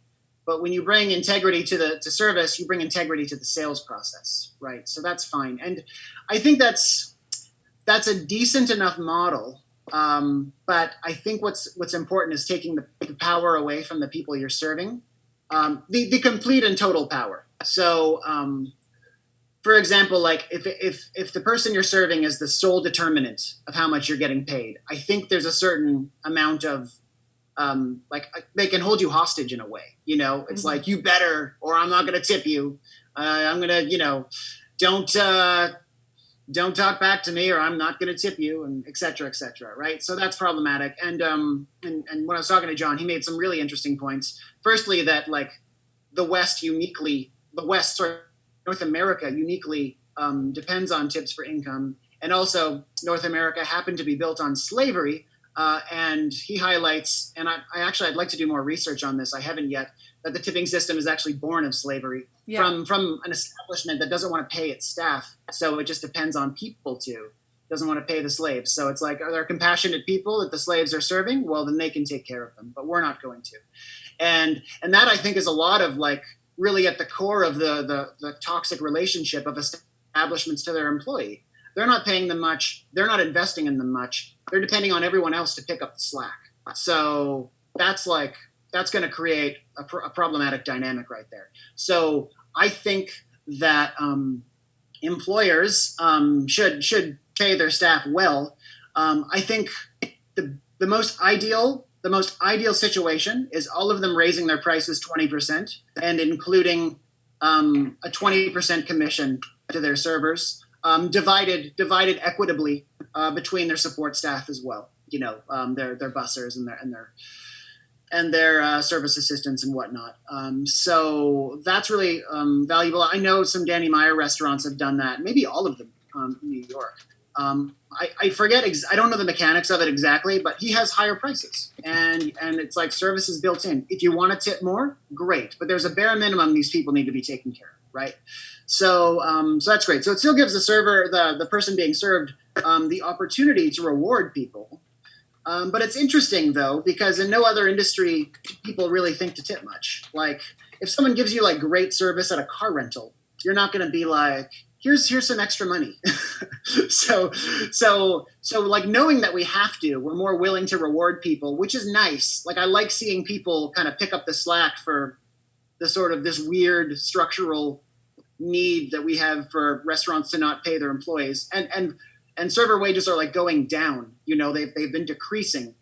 But when you bring integrity to service, you bring integrity to the sales process, right? So that's fine, and I think that's a decent enough model. But I think what's important is taking the power away from the people you're serving, the complete and total power. So, for example, like if the person you're serving is the sole determinant of how much you're getting paid, I think there's a certain amount of like they can hold you hostage in a way. It's Mm-hmm. like you better, or I'm not going to tip you. I'm going to, don't don't talk back to me or I'm not going to tip you, and et cetera, et cetera. Right. So that's problematic. And when I was talking to John, he made some really interesting points. Firstly, that like the West, sorry, North America uniquely depends on tips for income. And also North America happened to be built on slavery. And he highlights, and I'd like to do more research on this. I haven't yet, that the tipping system is actually born of slavery from an establishment that doesn't want to pay its staff. So it just depends on people doesn't want to pay the slaves. So it's like, are there compassionate people that the slaves are serving? Well, then they can take care of them, but we're not going to. And that I think is a lot of like really at the core of the toxic relationship of establishments to their employee. They're not paying them much. They're not investing in them much. They're depending on everyone else to pick up the slack. So that's going to create a problematic dynamic right there. So I think that employers should pay their staff well. I think the most ideal situation is all of them raising their prices 20% and including a 20% commission to their servers. Divided equitably between their support staff as well. Their bussers and their service assistants and whatnot. So that's really valuable. I know some Danny Meyer restaurants have done that. Maybe all of them in New York. I forget. I don't know the mechanics of it exactly, but he has higher prices, and it's like services built in. If you want to tip more, great. But there's a bare minimum these people need to be taken care of, right? So that's great. So it still gives the server, the person being served, the opportunity to reward people. But it's interesting though, because in no other industry, people really think to tip much. Like if someone gives you like great service at a car rental, you're not going to be like, here's some extra money. So like knowing that we have to, we're more willing to reward people, which is nice. Like I like seeing people kind of pick up the slack for the sort of this weird structural need that we have for restaurants to not pay their employees, and server wages are like going down. They've been decreasing,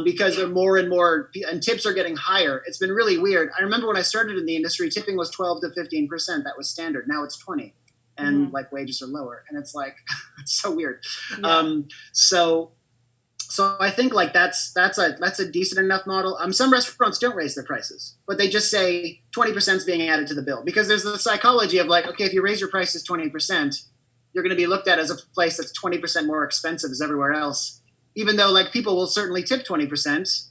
because of more and more, and tips are getting higher. It's been really weird. I remember when I started in the industry, tipping was 12 to 15%. That was standard. Now it's 20, and like wages are lower, and it's like it's so weird. Yeah. So I think like that's a decent enough model. Some restaurants don't raise their prices, but they just say 20% is being added to the bill, because there's the psychology of like, okay, if you raise your prices 20%, you're going to be looked at as a place that's 20% more expensive as everywhere else, even though like people will certainly tip 20%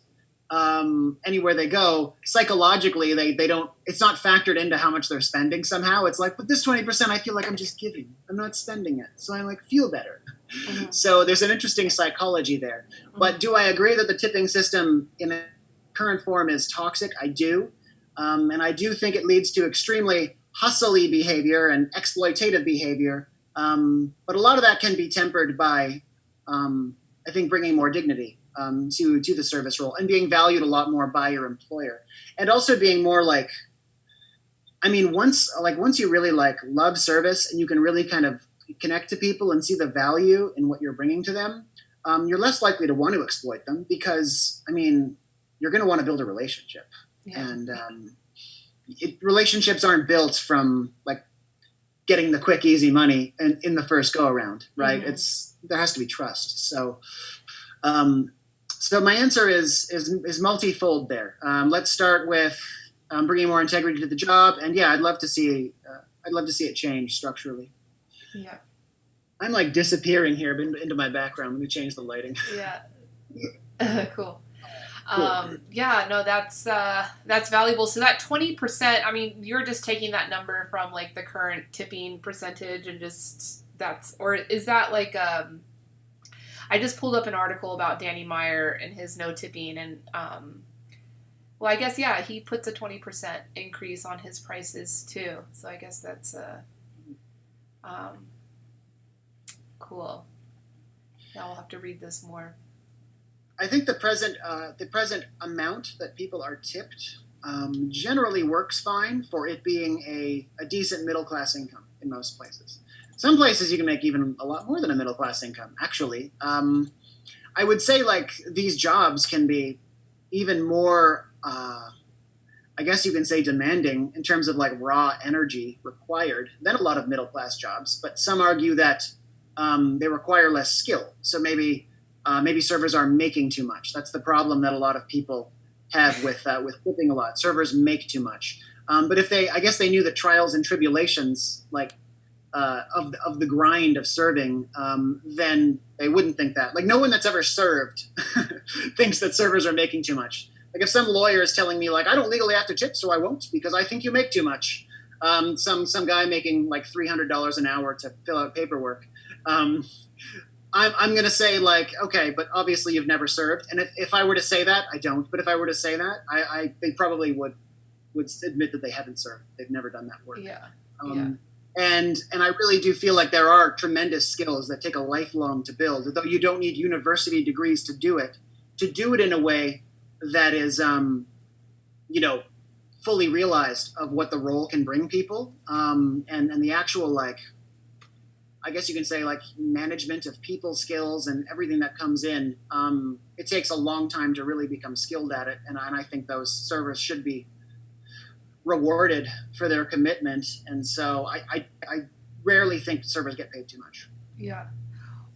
anywhere they go. Psychologically, they don't. It's not factored into how much they're spending somehow. It's like, but this 20%, I feel like I'm just giving. I'm not spending it, so I like feel better. Mm-hmm. So there's an interesting psychology there. Mm-hmm. But do I agree that the tipping system in its current form is toxic? I do. And I do think it leads to extremely hustly behavior and exploitative behavior. But a lot of that can be tempered by, I think, bringing more dignity to the service role and being valued a lot more by your employer. And also being more like, I mean, once you really like love service and you can really kind of connect to people and see the value in what you're bringing to them, you're less likely to want to exploit them, because, I mean, you're going to want to build a relationship. Yeah. And relationships aren't built from like getting the quick, easy money in the first go around, right? Mm-hmm. There has to be trust. So my answer is multifold there. Let's start with bringing more integrity to the job, and yeah, I'd love to see it change structurally. Yeah, I'm like disappearing here into my background. Let me change the lighting. Yeah, cool. Yeah, no, that's valuable. So that 20%, I mean, you're just taking that number from like the current tipping percentage and just or is that like, I just pulled up an article about Danny Meyer and his no tipping, and, well, I guess, yeah, he puts a 20% increase on his prices too. So I guess that's, cool. Now I'll have to read this more. I think the present amount that people are tipped generally works fine for it being a decent middle class income in most places. Some places you can make even a lot more than a middle class income. Actually, I would say like these jobs can be even more I guess you can say, demanding in terms of like raw energy required than a lot of middle class jobs. But some argue that they require less skill. So maybe servers are making too much. That's the problem that a lot of people have with flipping a lot. Servers make too much. But if they, I guess they knew the trials and tribulations like of the grind of serving, then they wouldn't think that. Like no one that's ever served thinks that servers are making too much. Like if some lawyer is telling me like I don't legally have to tip, so I won't because I think you make too much. Some guy making like $300 an hour to fill out paperwork. I'm going to say like, okay, but obviously you've never served. And if I were to say that, I don't. But if I were to say that, they probably would admit that they haven't served. They've never done that work. Yeah. And I really do feel like there are tremendous skills that take a lifelong to build, though you don't need university degrees to do it in a way that is, fully realized of what the role can bring people. And the actual, like, I guess you can say like management of people skills and everything that comes in. It takes a long time to really become skilled at it. And I think those servers should be rewarded for their commitment. And so I rarely think servers get paid too much. Yeah.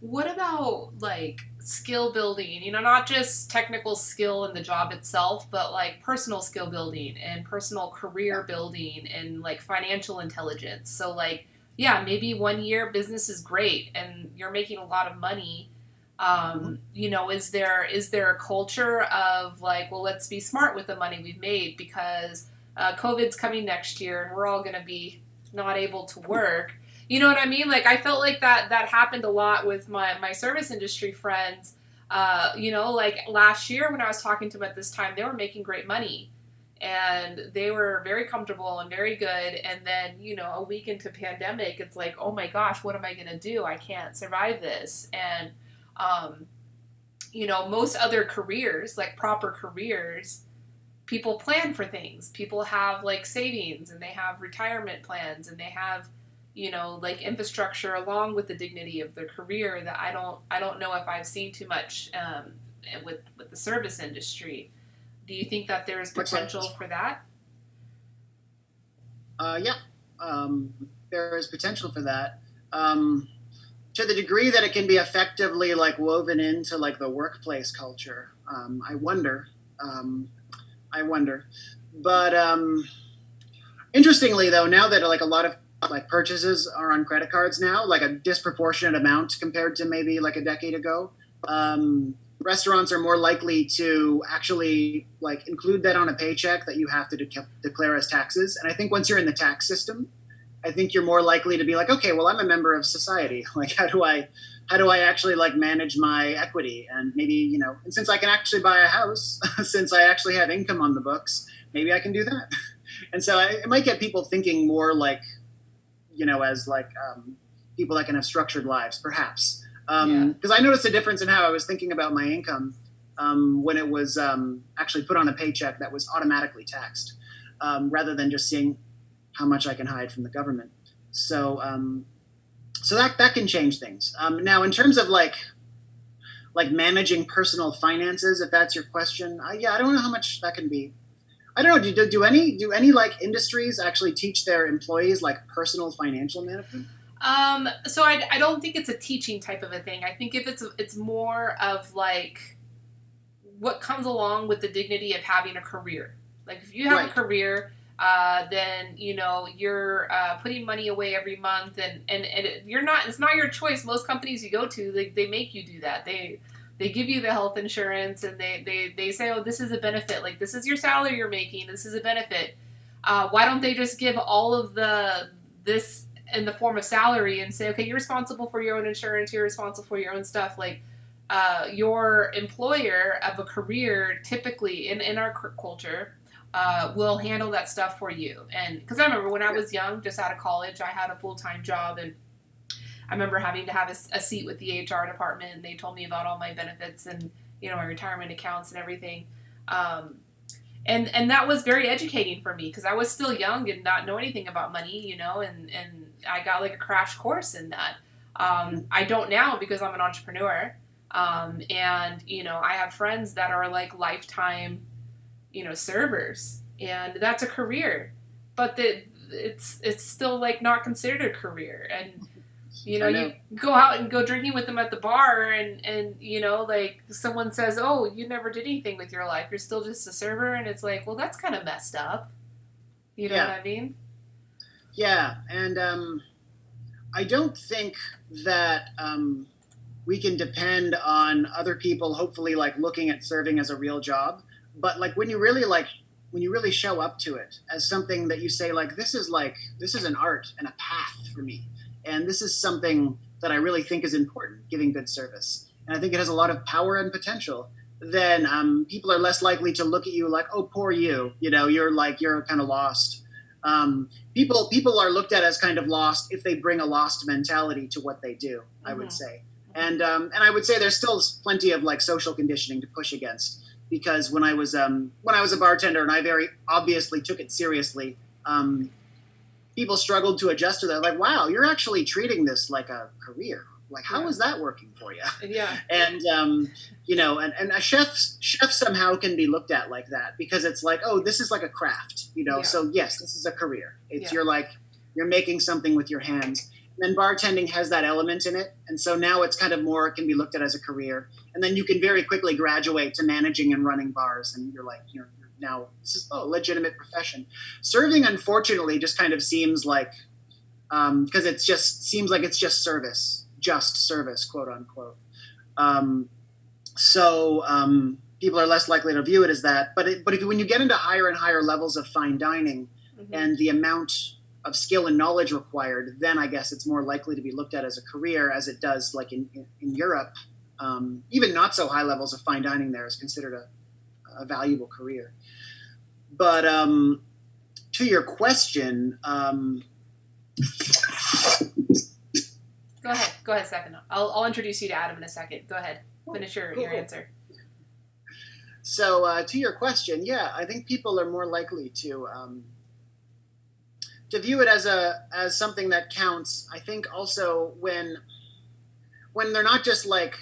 What about like skill building, not just technical skill in the job itself, but like personal skill building and personal career building and like financial intelligence. So like, yeah, maybe 1 year business is great and you're making a lot of money. Is there a culture of like, well, let's be smart with the money we've made because COVID's coming next year and we're all going to be not able to work. You know what I mean? Like I felt like that happened a lot with my service industry friends. Like last year when I was talking to them at this time, they were making great money and they were very comfortable and very good. And then, a week into pandemic, it's like, oh my gosh, what am I going to do? I can't survive this. And, most other careers, like proper careers, people plan for things. People have like savings and they have retirement plans and they have, like infrastructure along with the dignity of their career that I don't know if I've seen too much with the service industry. Do you think that there is potential for that? Yeah, there is potential for that. To the degree that it can be effectively like woven into like the workplace culture, I wonder. But interestingly, though, now that like a lot of like purchases are on credit cards now, like a disproportionate amount compared to maybe like a decade ago, restaurants are more likely to actually like include that on a paycheck that you have to declare as taxes. And I think once you're in the tax system, I think you're more likely to be like, okay, well, I'm a member of society. Like, how do I actually like manage my equity? And maybe, and since I can actually buy a house, since I actually have income on the books, maybe I can do that. And so it might get people thinking more like, as like people that can have structured lives, perhaps. Because I noticed a difference in how I was thinking about my income when it was actually put on a paycheck that was automatically taxed, rather than just seeing how much I can hide from the government. So that can change things. Now, in terms of like managing personal finances, if that's your question, I don't know how much that can be. I don't know. Do any like industries actually teach their employees like personal financial management? So I don't think it's a teaching type of a thing. I think if it's more of like what comes along with the dignity of having a career. Like if you have a career, then you're putting money away every month, and it's not your choice. Most companies you go to, they make you do that. They give you the health insurance, and they say, oh, this is a benefit. Like this is your salary you're making. This is a benefit. Why don't they just give all of this in the form of salary and say, okay, you're responsible for your own insurance. You're responsible for your own stuff. Like your employer of a career, typically in our culture, will handle that stuff for you. And because I remember when I was young, just out of college, I had a full-time job, and I remember having to have a seat with the HR department, and they told me about all my benefits and my retirement accounts and everything. And that was very educating for me because I was still young and not know anything about money, and I got like a crash course in that. I don't now because I'm an entrepreneur. And I have friends that are like lifetime servers, and that's a career, but it's still like not considered a career. And you go out and go drinking with them at the bar, and like someone says, oh, you never did anything with your life, you're still just a server, and it's like, well, that's kind of messed up. You know what I mean? Yeah, and I don't think that we can depend on other people hopefully like looking at serving as a real job, but like when you really show up to it as something that you say, like, this is an art and a path for me, and this is something that I really think is important, giving good service, and I think it has a lot of power and potential, then people are less likely to look at you like, oh, poor you, you're kind of lost. People are looked at as kind of lost if they bring a lost mentality to what they do, I would say. And I would say there's still plenty of like social conditioning to push against, because when I was a bartender and I very obviously took it seriously, people struggled to adjust to that. Like, wow, you're actually treating this like a career. Like, how is that working for you? Yeah. And and a chef somehow can be looked at like that, because it's like, oh, this is like a craft, Yeah. So yes, this is a career. It's you're making something with your hands. And then bartending has that element in it, and so now it's kind of more, it can be looked at as a career. And then you can very quickly graduate to managing and running bars, and you're like, you're now, this is a legitimate profession. Serving, unfortunately, just kind of seems like, because it just seems like it's just service, quote unquote. People are less likely to view it as that. But when you get into higher and higher levels of fine dining, and the amount of skill and knowledge required, then I guess it's more likely to be looked at as a career, as it does like in Europe. Even not so high levels of fine dining there is considered a valuable career. But to your question, Go ahead, Stefen. I'll introduce you to Adam in a second. Go ahead, finish your answer. So to your question, yeah, I think people are more likely to view it as something that counts. I think also when they're not just like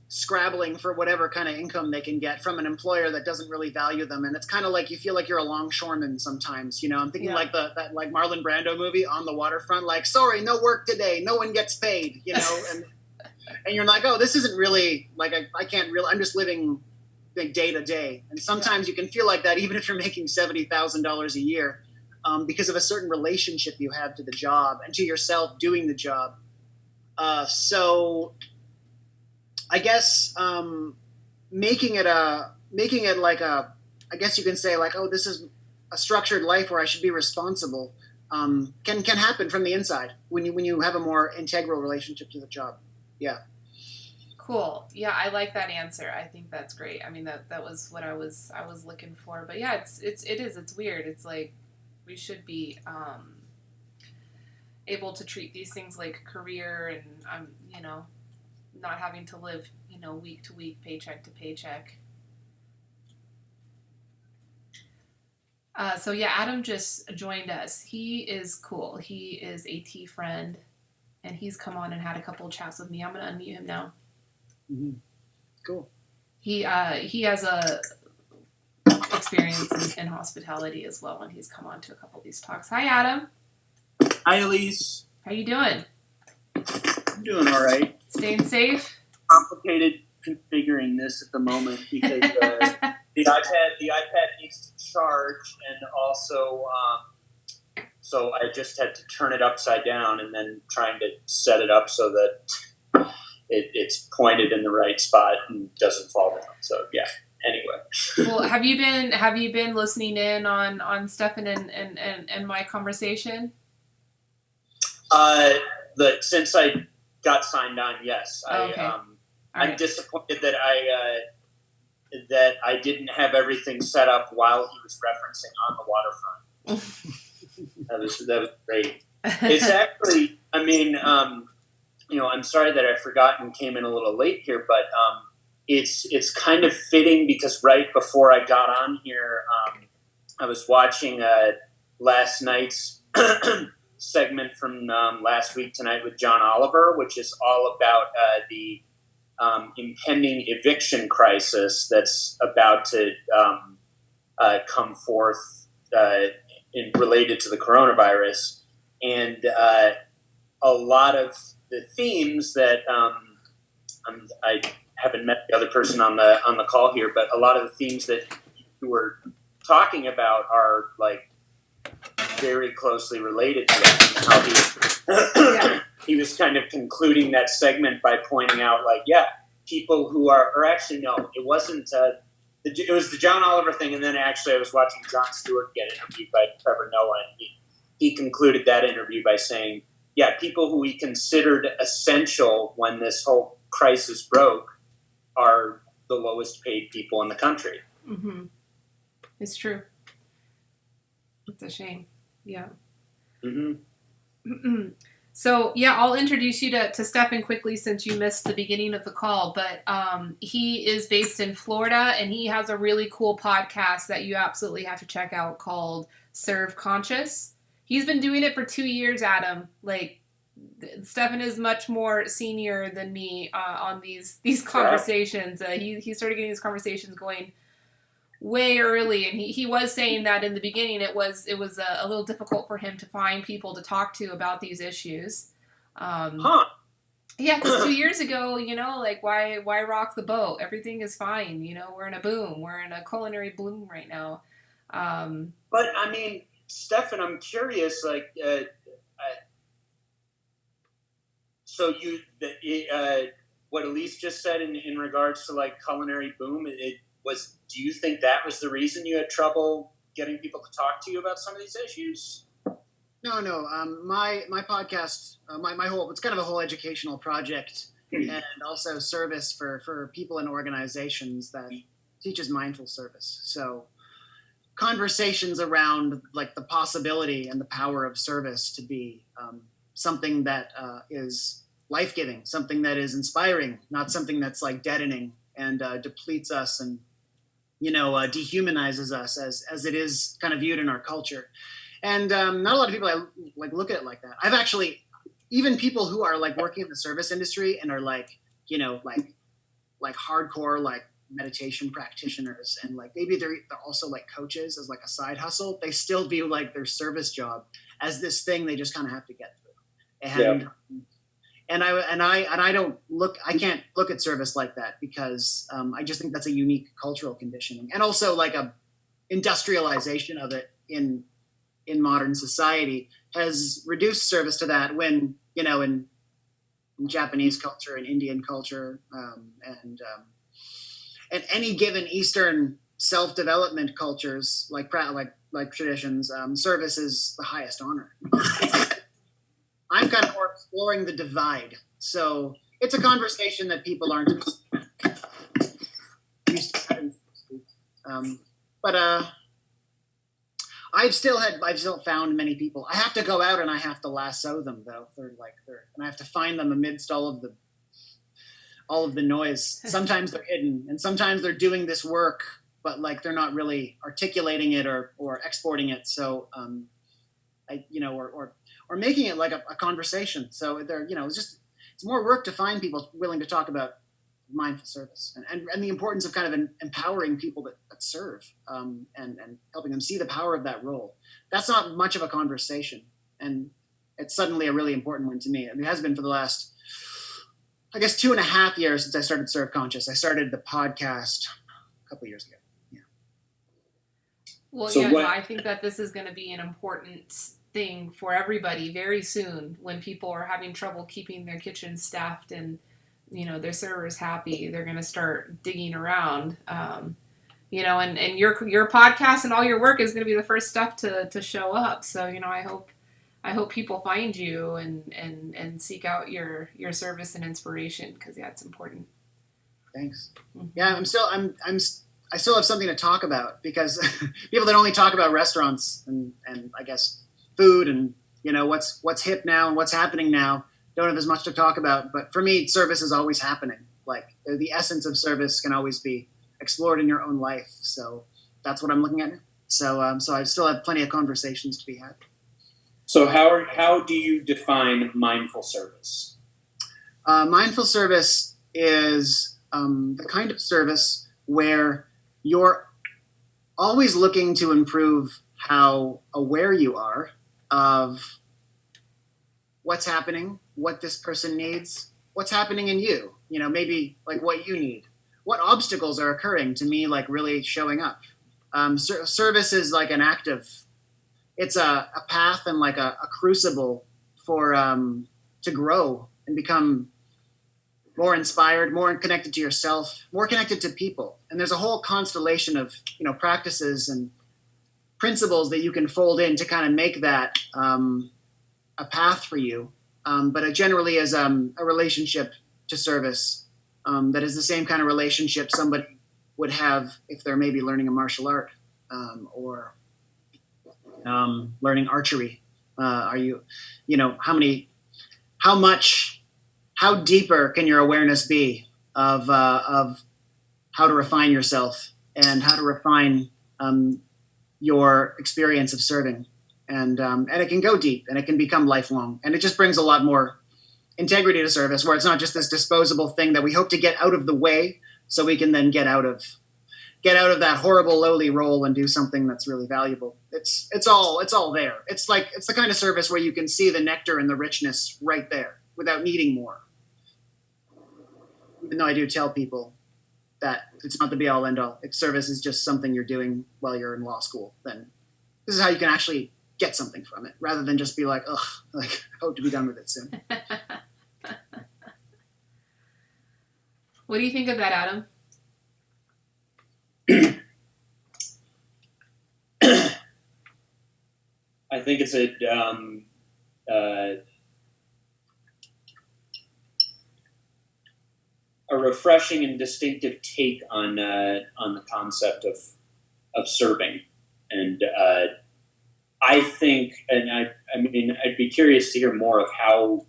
scrabbling for whatever kind of income they can get from an employer that doesn't really value them, and it's kind of like you feel like you're a longshoreman sometimes. I'm thinking like that like Marlon Brando movie, On the Waterfront, like, sorry, no work today, no one gets paid, and you're like, oh, this isn't really like I can't really, I'm just living like day to day. And sometimes you can feel like that even if you're making $70,000 a year, because of a certain relationship you have to the job and to yourself doing the job. So I guess making it like I guess you can say like, oh, this is a structured life where I should be responsible, can happen from the inside when you have a more integral relationship to the job. Yeah. Cool. Yeah, I like that answer. I think that's great. I mean, that was what I was looking for. But yeah, it's weird. It's like we should be able to treat these things like career, and not having to live, week to week, paycheck to paycheck. So yeah, Adam just joined us. He is cool. He is a T friend, and he's come on and had a couple of chats with me. I'm going to unmute him now. Mm-hmm. Cool. He has a experience in hospitality as well, and he's come on to a couple of these talks. Hi, Adam. Hi, Elise. How you doing? I'm doing all right. Staying safe? Complicated configuring this at the moment because the iPad needs to charge, and also so I just had to turn it upside down and then trying to set it up so that it's pointed in the right spot and doesn't fall down. So yeah. Anyway. Well, have you been listening in on Stefen and my conversation? Since I got signed on, yes. Okay. I'm disappointed that I didn't have everything set up while he was referencing On the Waterfront. that was great. It's actually, I mean, I'm sorry that I forgot and came in a little late here, but it's kind of fitting because right before I got on here, I was watching last night's segment from Last Week Tonight with John Oliver, which is all about the impending eviction crisis that's about to come forth related to the coronavirus. And a lot of the themes that I haven't met the other person on the call here, but a lot of the themes that you were talking about are like very closely related to that. How he was kind of concluding that segment by pointing out, like, people who or actually no, it wasn't. It was the John Oliver thing, and then actually I was watching Jon Stewart get interviewed by Trevor Noah, and he concluded that interview by saying, people who he considered essential when this whole crisis broke are the lowest paid people in the country. Mm-hmm. It's true. It's a shame. Yeah. Mm-hmm. So, I'll introduce you to Stefen quickly since you missed the beginning of the call. But he is based in Florida, and he has a really cool podcast that you absolutely have to check out called Serve Conscious. He's been doing it for 2 years, Adam. Like, Stefen is much more senior than me on these conversations. He started getting these conversations going way early, and he was saying that in the beginning it was a little difficult for him to find people to talk to about these issues. Because 2 years ago, like why rock the boat? Everything is fine. We're in a boom. We're in a culinary bloom right now. But I mean, Stefen, I'm curious, like, so what Elise just said in regards to like culinary boom, do you think that was the reason you had trouble getting people to talk to you about some of these issues? No. My podcast, it's kind of a whole educational project and also service for people and organizations that teaches mindful service. So conversations around like the possibility and the power of service to be something that is life-giving, something that is inspiring, not something that's like deadening and depletes us and dehumanizes us as it is kind of viewed in our culture. And not a lot of people look at it like that. I've actually, even people who are like working in the service industry and are like hardcore like meditation practitioners, and like maybe they're also like coaches as like a side hustle, they still view like their service job as this thing they just kind of have to get through. And I can't look at service like that because I just think that's a unique cultural conditioning, and also like a industrialization of it in modern society has reduced service to that when, in Japanese culture and Indian culture and any given Eastern self-development cultures like traditions, service is the highest honor. I'm kind of more exploring the divide. So it's a conversation that people aren't used to having. But I've still found many people. I have to go out and I have to lasso them though. And I have to find them amidst all of the noise. Sometimes they're hidden, and sometimes they're doing this work, but like they're not really articulating it or exporting it. So or making it like a conversation. So they're, it's more work to find people willing to talk about mindful service and the importance of kind of empowering people that serve and helping them see the power of that role. That's not much of a conversation. And it's suddenly a really important one to me. I mean, it has been for the last, I guess, 2.5 years since I started Serve Conscious. I started the podcast a couple of years ago. Yeah. Well, I think that this is going to be an important thing for everybody very soon when people are having trouble keeping their kitchens staffed and their servers happy. They're going to start digging around, and your podcast and all your work is going to be the first stuff to show up. So I hope people find you and seek out your service and inspiration, because it's important. Thanks. Yeah, I still have something to talk about, because people that only talk about restaurants and I guess food and what's hip now and what's happening now don't have as much to talk about. But for me, service is always happening. Like the essence of service can always be explored in your own life. So that's what I'm looking at now. So I still have plenty of conversations to be had. So how do you define mindful service? Mindful service is the kind of service where you're always looking to improve how aware you are of what's happening, what this person needs, what's happening in you, maybe like what you need, what obstacles are occurring to me, like really showing up. Service is like an active, it's a path and like a crucible for to grow and become more inspired, more connected to yourself, more connected to people. And there's a whole constellation of practices and principles that you can fold in to kind of make that a path for you. But it generally is a relationship to service that is the same kind of relationship somebody would have if they're maybe learning a martial art or learning archery. How deeper can your awareness be of how to refine yourself and how to refine your experience of serving, and it can go deep and it can become lifelong, and it just brings a lot more integrity to service, where it's not just this disposable thing that we hope to get out of the way so we can then get out of that horrible lowly role and do something that's really valuable. It's all there. It's the kind of service where you can see the nectar and the richness right there without needing more. Even though I do tell people that it's not the be all end all. If service is just something you're doing while you're in law school, then this is how you can actually get something from it, rather than just be like, ugh, like I hope to be done with it soon. What do you think of that, Adam? I think it's a refreshing and distinctive take on the concept of serving, and I think, and I mean, I'd be curious to hear more of how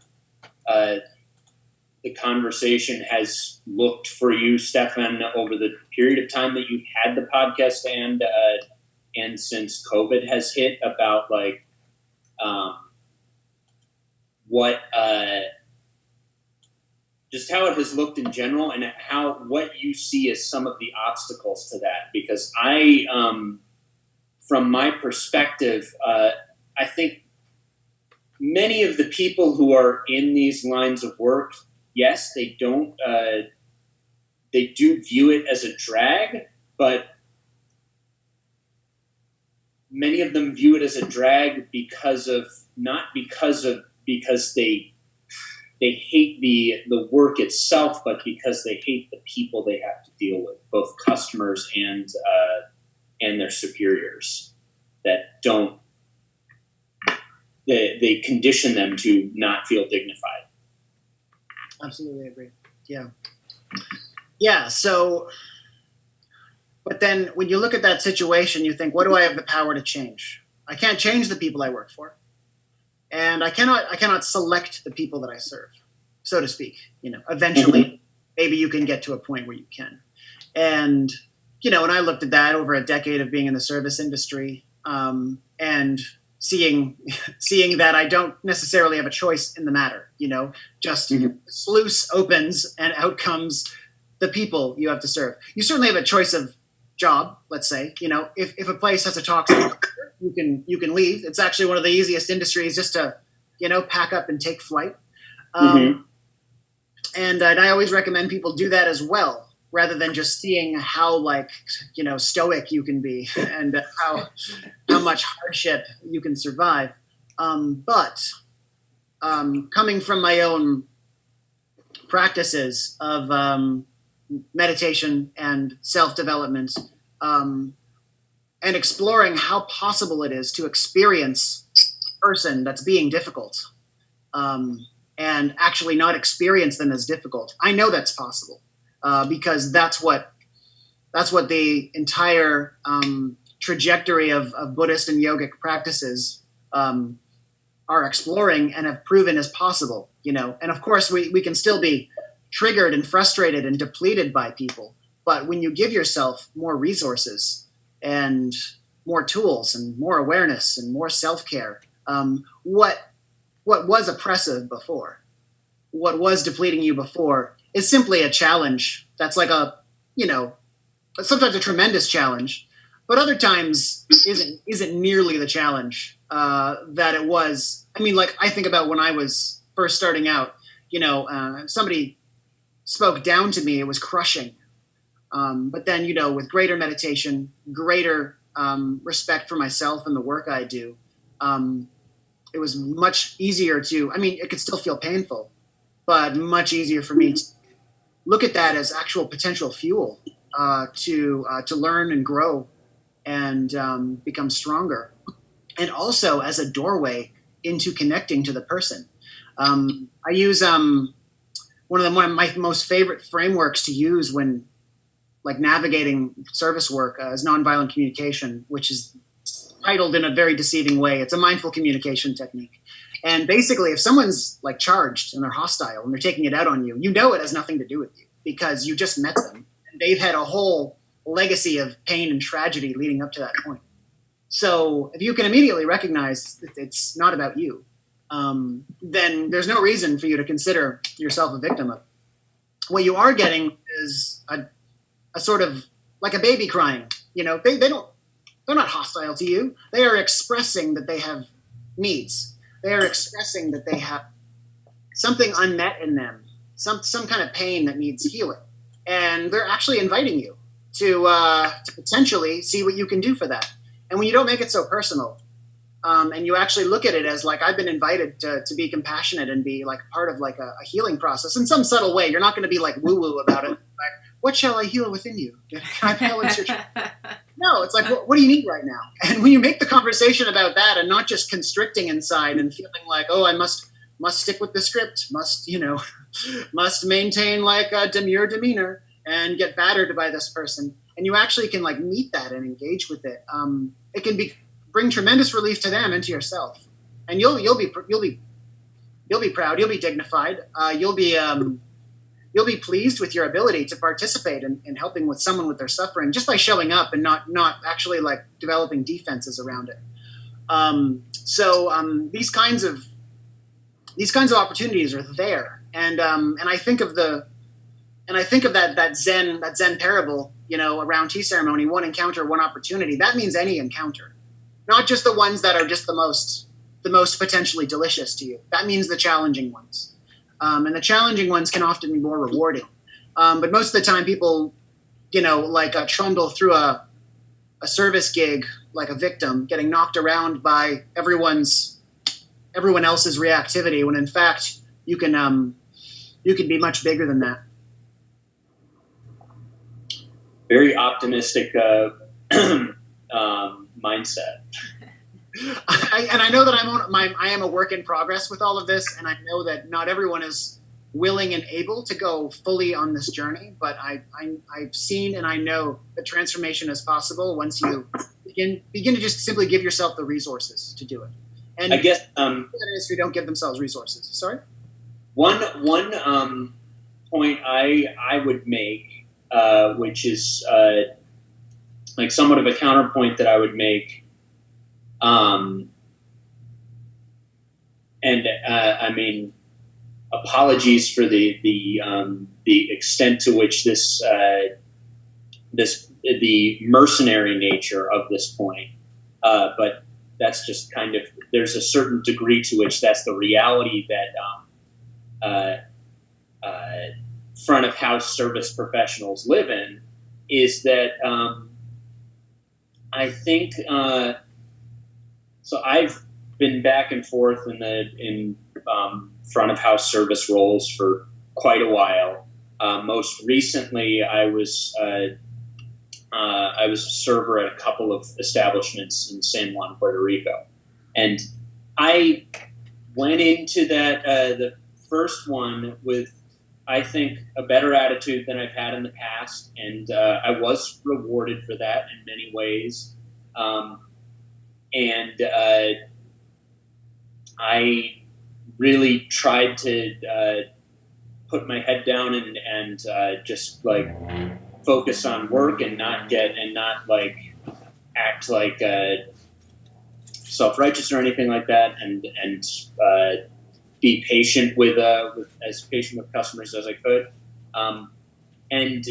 the conversation has looked for you, Stefen, over the period of time that you've had the podcast and since COVID has hit, about like what just how it has looked in general, and what you see as some of the obstacles to that. Because I, from my perspective, I think many of the people who are in these lines of work, yes, they do view it as a drag, but many of them view it as a drag because they hate the work itself, but because they hate the people they have to deal with, both customers and their superiors, that don't, they condition them to not feel dignified. Absolutely agree. Yeah. So, but then when you look at that situation, you think, what do I have the power to change? I can't change the people I work for. And I cannot select the people that I serve, so to speak. Eventually, maybe you can get to a point where you can. And, and I looked at that over a decade of being in the service industry, and seeing that I don't necessarily have a choice in the matter, just sluice opens and out comes the people you have to serve. You certainly have a choice of job, let's say. If a place has a toxic culture, you can leave. It's actually one of the easiest industries just to pack up and take flight. And I always recommend people do that as well, rather than just seeing how stoic you can be and how much hardship you can survive. But coming from my own practices of meditation and self-development, and exploring how possible it is to experience a person that's being difficult, and actually not experience them as difficult. I know that's possible, because that's what the entire trajectory of Buddhist and yogic practices are exploring and have proven is possible. And of course we can still be triggered and frustrated and depleted by people. But when you give yourself more resources and more tools and more awareness and more self-care, what was oppressive before, what was depleting you before, is simply a challenge that's like sometimes a tremendous challenge, but other times isn't nearly the challenge that it was. I mean, like I think about when I was first starting out. Somebody spoke down to me, it was crushing. But then, with greater meditation, greater respect for myself and the work I do, it was much easier it could still feel painful, but much easier for me to look at that as actual potential fuel to learn and grow and become stronger. And also as a doorway into connecting to the person. I use one of my most favorite frameworks to use when navigating service work is nonviolent communication, which is titled in a very deceiving way. It's a mindful communication technique. And basically, if someone's charged and they're hostile and they're taking it out on you, it has nothing to do with you because you just met them and they've had a whole legacy of pain and tragedy leading up to that point. So if you can immediately recognize that it's not about you, then there's no reason for you to consider yourself a victim of it. What you are getting is a sort of like a baby crying. They're not hostile to you. They are expressing that they have needs. They are expressing that they have something unmet in them, some kind of pain that needs healing. And they're actually inviting you to potentially see what you can do for that. And when you don't make it so personal, and you actually look at it as I've been invited to be compassionate and be part of a healing process in some subtle way. You're not going to be woo-woo about it. What shall I heal within you? Can I balance your No, it's what do you need right now? And when you make the conversation about that and not just constricting inside and feeling I must stick with the script, must maintain a demure demeanor and get battered by this person. And you actually can meet that and engage with it. It can bring tremendous relief to them and to yourself. And you'll be proud. You'll be dignified. You'll be pleased with your ability to participate in helping with someone with their suffering just by showing up and not actually developing defenses around it. So these kinds of opportunities are there, and I think of that Zen parable, around tea ceremony, one encounter, one opportunity. That means any encounter, not just the ones that are just the most potentially delicious to you. That means the challenging ones. And the challenging ones can often be more rewarding. But most of the time people, trundle through a service gig like a victim, getting knocked around by everyone else's reactivity, when in fact you can be much bigger than that. Very optimistic mindset. I know that I am a work in progress with all of this, and I know that not everyone is willing and able to go fully on this journey. But I've seen and I know that transformation is possible once you begin to just simply give yourself the resources to do it. And I guess who don't give themselves resources. Sorry. One point I would make, which is somewhat of a counterpoint that I would make. Apologies for the extent to which the mercenary nature of this point, but that's just kind of, there's a certain degree to which that's the reality that front of house service professionals live in, is that I think. So I've been back and forth in front of house service roles for quite a while. Most recently, I was a server at a couple of establishments in San Juan, Puerto Rico, and I went into that the first one with, I think, a better attitude than I've had in the past, and I was rewarded for that in many ways. And I really tried to put my head down and just focus on work and not act self-righteous or anything like that, and be patient with as patient with customers as I could. And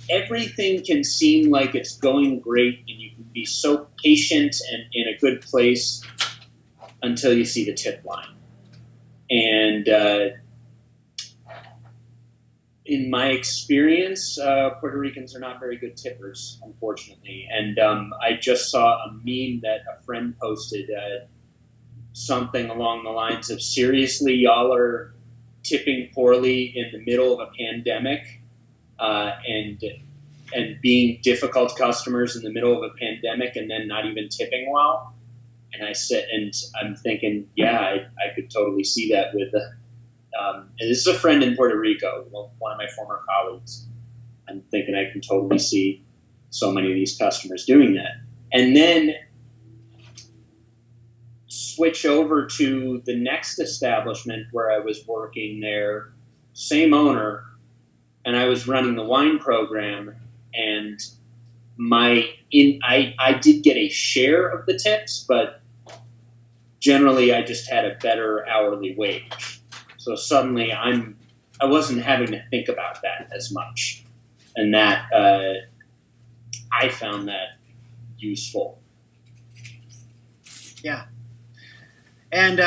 everything can seem like it's going great, and you can be so patient and in a good place until you see the tip line. And in my experience, Puerto Ricans are not very good tippers, unfortunately. And I just saw a meme that a friend posted, something along the lines of, seriously, y'all are tipping poorly in the middle of a pandemic, and being difficult customers in the middle of a pandemic, and then not even tipping well. And I said, and I'm thinking, yeah, I could totally see that with and this is a friend in Puerto Rico, one of my former colleagues. I'm thinking I can totally see so many of these customers doing that. And then switch over to the next establishment where I was working there, same owner, and I was running the wine program, and I did get a share of the tips, but generally I just had a better hourly wage. So suddenly I wasn't having to think about that as much, and that I found that useful. Yeah, and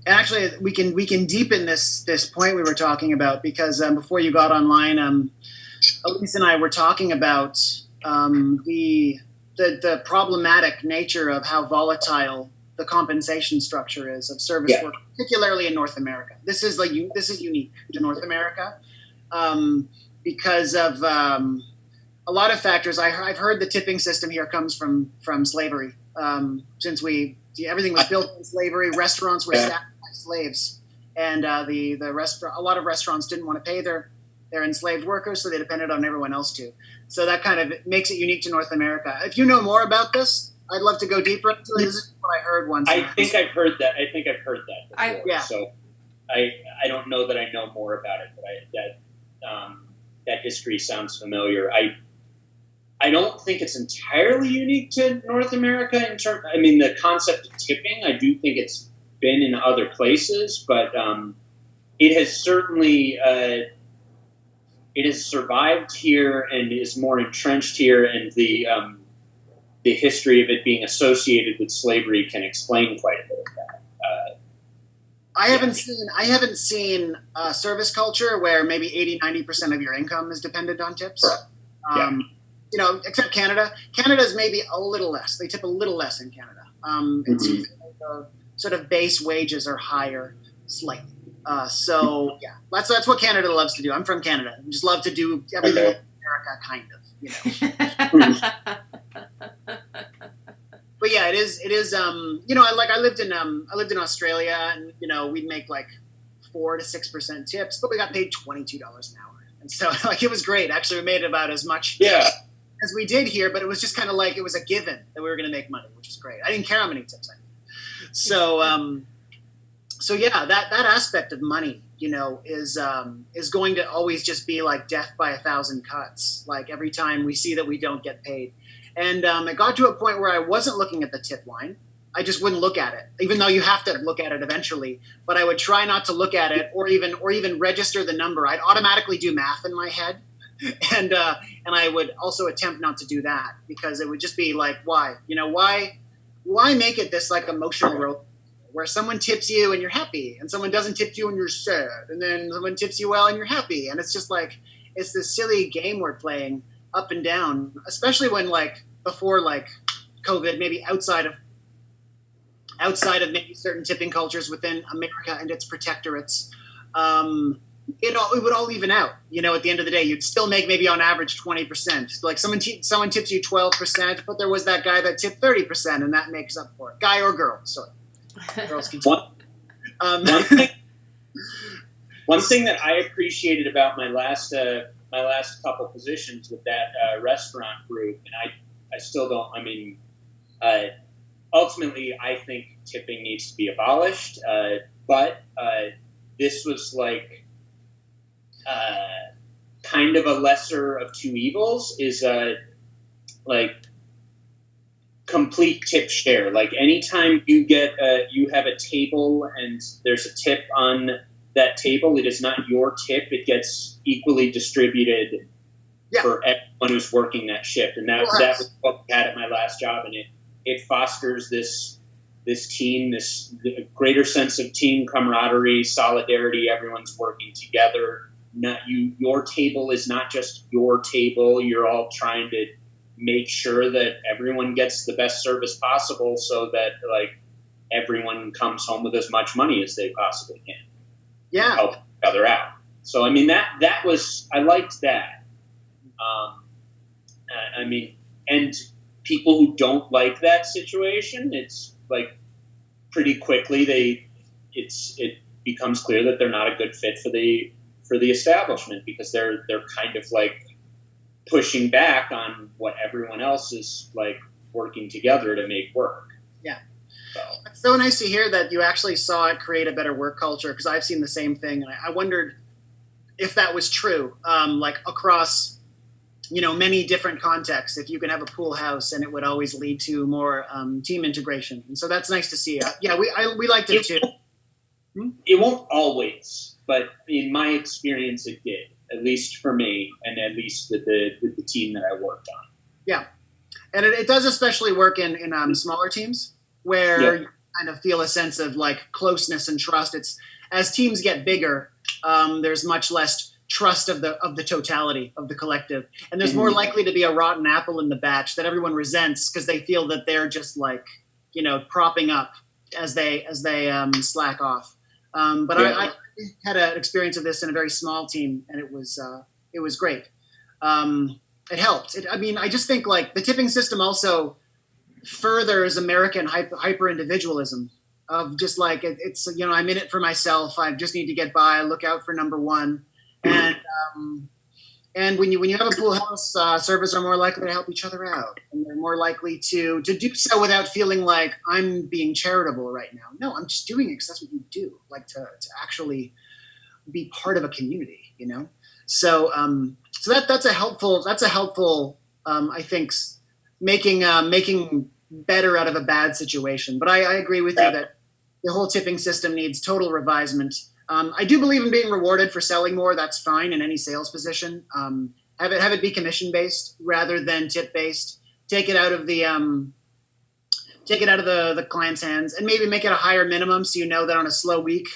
actually we can deepen this point we were talking about, because before you got online, Elise and I were talking about the problematic nature of how volatile the compensation structure is of service work, particularly in North America. This is unique to North America because of a lot of factors. I've heard the tipping system here comes from slavery. Since everything was built in slavery, restaurants were staffed by slaves, and a lot of restaurants didn't want to pay their enslaved workers, so they depended on everyone else too. So that kind of makes it unique to North America. If you know more about this, I'd love to go deeper into it. This is what I heard once. I think I've heard that before. So I don't know that I know more about it, but that history sounds familiar. I don't think it's entirely unique to North America the concept of tipping. I do think it's been in other places, but it has certainly it has survived here and is more entrenched here, and the history of it being associated with slavery can explain quite a bit of that. I haven't seen a service culture where maybe 80-90% of your income is dependent on tips. Except Canada. Canada's maybe a little less. They tip a little less in Canada. It's the sort of base wages are higher slightly. That's what Canada loves to do. I'm from Canada. We just love to do everything in America, kind of. But yeah, it is. I lived in Australia, and we'd make like 4 to 6% tips, but we got paid $22 an hour, and so it was great. Actually, we made about as much as we did here, but it was just kind of like it was a given that we were going to make money, which is great. I didn't care how many tips I made. So that aspect of money, is going to always just be like death by 1,000 cuts. Like every time we see that we don't get paid. And it got to a point where I wasn't looking at the tip line. I just wouldn't look at it, even though you have to look at it eventually. But I would try not to look at it, or even register the number. I'd automatically do math in my head, and I would also attempt not to do that, because it would just be like, why? Why make it this like emotional roller where someone tips you and you're happy, and someone doesn't tip you and you're sad, and then someone tips you well and you're happy, and it's just like it's this silly game we're playing up and down, especially when before COVID, maybe outside of maybe certain tipping cultures within America and its protectorates, it would all even out. At the end of the day, you'd still make maybe on average 20%. Like someone tips you 12%, but there was that guy that tipped 30%, and that makes up for it. Guy or girl, sorry. Girls can One thing that I appreciated about my last couple positions with that restaurant group, and I still don't. Ultimately, I think tipping needs to be abolished. But this was kind of a lesser of two evils. Is complete tip share. Like anytime you have a table and there's a tip on that table, it is not your tip. It gets equally distributed for everyone who's working that shift. And that was what we had at my last job. And it fosters this team, this greater sense of team camaraderie, solidarity. Everyone's working together. Your table is not just your table. You're all trying to make sure that everyone gets the best service possible, so that like everyone comes home with as much money as they possibly can. Yeah, help each other out. So I mean that was, I liked that. I mean, and people who don't like that situation, it's like pretty quickly it becomes clear that they're not a good fit for the establishment, because they're kind of like pushing back on what everyone else is like working together to make work. Yeah. So. It's so nice to hear that you actually saw it create a better work culture, because I've seen the same thing, and I wondered if that was true, like across, many different contexts. If you can have a pool house, and it would always lead to more team integration, and so that's nice to see. Yeah, we liked it too. It won't always, but in my experience, it did. At least for me, and at least with the team that I worked on. Yeah, and it does especially work in smaller teams, where you kind of feel a sense of like closeness and trust. It's as teams get bigger, there's much less trust of the totality of the collective, and there's more likely to be a rotten apple in the batch that everyone resents, because they feel that they're just like propping up as they slack off. I had an experience of this in a very small team, and it was great. It helped. I just think like the tipping system also furthers American hyper individualism of just like it's I'm in it for myself. I just need to get by. Look out for number one, and when you have a pool house, servers are more likely to help each other out, and they're more likely to do so without feeling like I'm being charitable right now. No, I'm just doing it because that's what you do, like to actually be part of a community, So that's a helpful I think making better out of a bad situation. But I agree with you that the whole tipping system needs total revisement. I do believe in being rewarded for selling more. That's fine in any sales position. Have it be commission based rather than tip based. Take it out of the client's hands, and maybe make it a higher minimum, so that on a slow week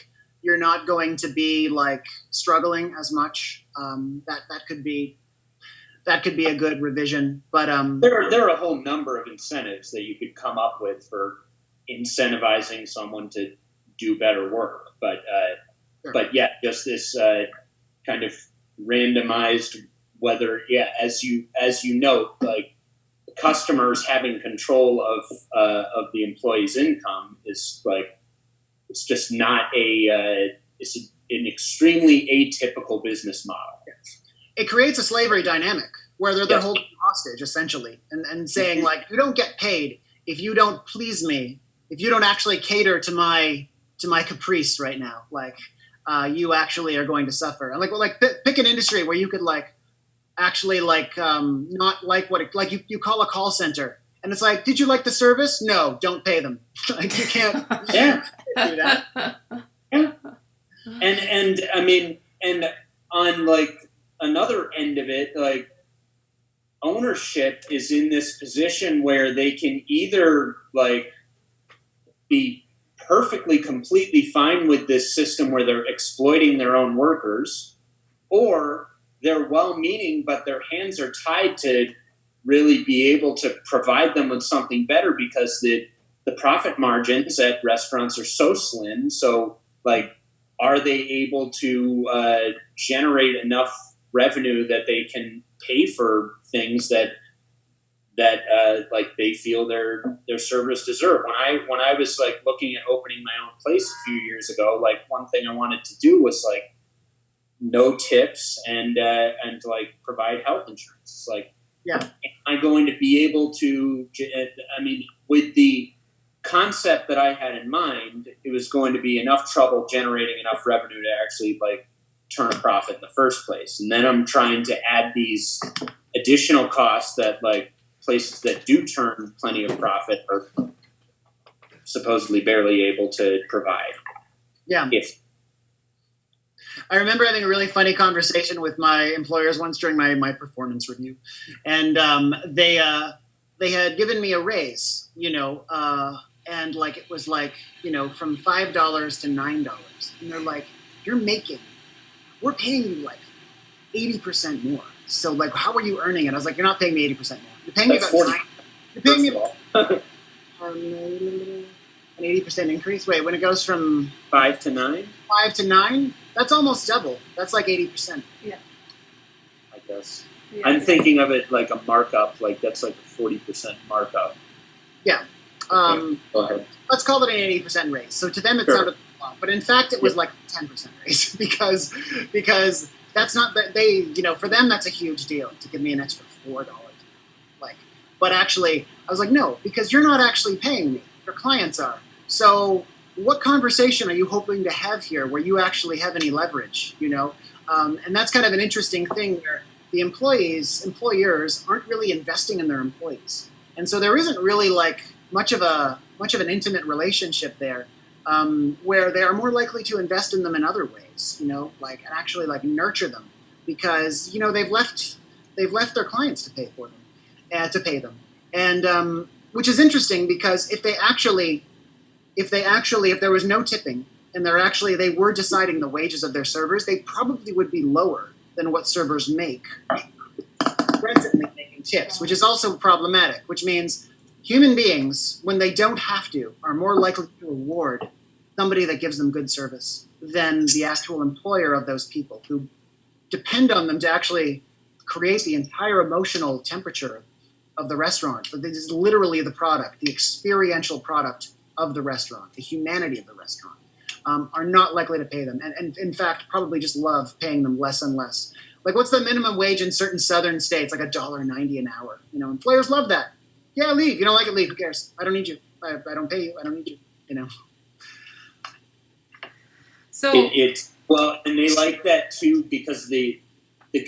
you're not going to be like struggling as much. That could be a good revision. But there are a whole number of incentives that you could come up with for incentivizing someone to do better work. But yeah, just this kind of randomized, whether as you note, like customers having control of the employee's income is like, it's just not it's an extremely atypical business model. It creates a slavery dynamic where they're holding you hostage essentially, and saying like, you don't get paid if you don't please me, if you don't actually cater to my caprice right now. Like you actually are going to suffer. And like pick an industry where you could like actually like not like what it, like you call a call center. And it's like, did you like the service? No, don't pay them. Like you can't do that. Yeah. And I mean, and on like another end of it, like ownership is in this position where they can either like be perfectly, completely fine with this system where they're exploiting their own workers, or they're well-meaning, but their hands are tied to really be able to provide them with something better, because the profit margins at restaurants are so slim. So like, are they able to generate enough revenue that they can pay for things that like they feel their servers deserve? When I was like looking at opening my own place a few years ago, like one thing I wanted to do was like no tips and like provide health insurance. It's like, yeah, am I going to be able to? I mean, with the concept that I had in mind, it was going to be enough trouble generating enough revenue to actually like turn a profit in the first place. And then I'm trying to add these additional costs that like places that do turn plenty of profit are supposedly barely able to provide. Yeah. I remember having a really funny conversation with my employers once during my performance review, and they had given me a raise, and like it was like from $5 to $9, and they're like, we're paying you like 80% more. So like, how are you earning it? I was like, you're not paying me 80% more. You're paying me about 40. You're paying me an 80% increase. Wait, when it goes from 5 to 9? 5 to 9, that's almost double. That's like 80%. Yeah. I guess. Yeah. I'm thinking of it like a markup, like that's like a 40% markup. Yeah. Go ahead. Let's call it an 80% raise. So to them, it sounded a lot, but in fact, it was like a 10% raise because that's not that they, for them, that's a huge deal to give me an extra $4. Like, but actually, I was like, no, because you're not actually paying me. Your clients are. So what conversation are you hoping to have here where you actually have any leverage, And that's kind of an interesting thing where the employers aren't really investing in their employees. And so there isn't really like much of an intimate relationship there, where they are more likely to invest in them in other ways, and actually like nurture them because, they've left their clients to pay for them, to pay them. And, which is interesting because if there was no tipping and they were deciding the wages of their servers, they probably would be lower than what servers make presently making tips, which is also problematic, which means human beings, when they don't have to, are more likely to reward somebody that gives them good service than the actual employer of those people who depend on them to actually create the entire emotional temperature of the restaurant. But this is literally the product, the experiential product of the restaurant, the humanity of the restaurant, are not likely to pay them. And in fact, probably just love paying them less and less. Like, what's the minimum wage in certain southern states? Like $1.90 an hour. Employers love that. Yeah, leave. You don't like it, leave. Who cares? I don't need you. I don't pay you. I don't need you. So it's well, and they like that too because the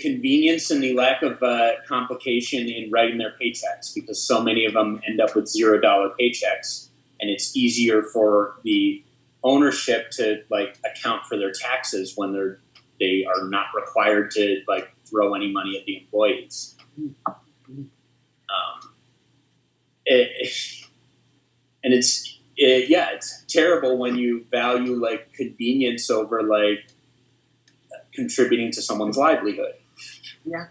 convenience and the lack of complication in writing their paychecks, because so many of them end up with $0 paychecks, and it's easier for the ownership to like account for their taxes when they are not required to like throw any money at the employees. And it's terrible when you value like convenience over like contributing to someone's livelihood. Yeah.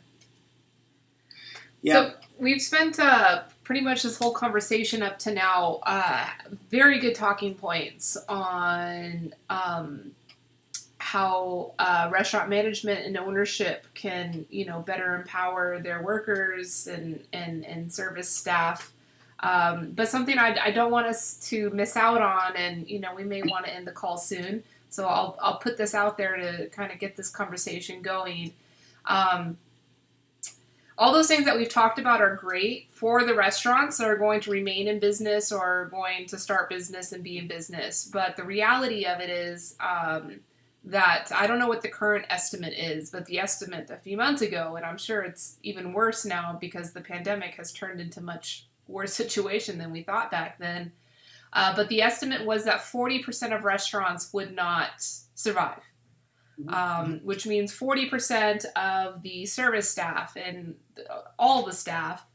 So we've spent pretty much this whole conversation up to now very good talking points on how restaurant management and ownership can better empower their workers and service staff. But something I don't want us to miss out on, and we may want to end the call soon, so I'll put this out there to kind of get this conversation going. All those things that we've talked about are great for the restaurants that are going to remain in business or are going to start business and be in business. But the reality of it is that I don't know what the current estimate is, but the estimate a few months ago, and I'm sure it's even worse now because the pandemic has turned into much worse situation than we thought back then. But the estimate was that 40% of restaurants would not survive. Which means 40% of the service staff and all the staff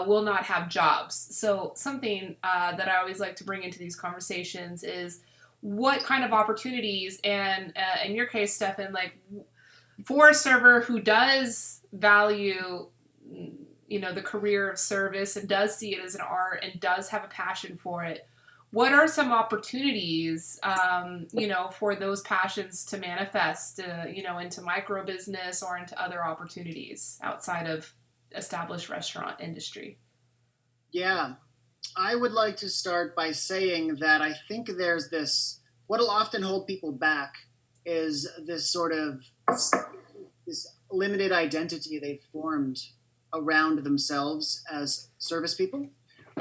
will not have jobs. So something that I always like to bring into these conversations is what kind of opportunities, and in your case, Stefen, like for a server who does value the career of service and does see it as an art and does have a passion for it, what are some opportunities, for those passions to manifest, into micro business or into other opportunities outside of established restaurant industry? Yeah, I would like to start by saying that I think there's what'll often hold people back is this sort of this limited identity they've formed around themselves as service people,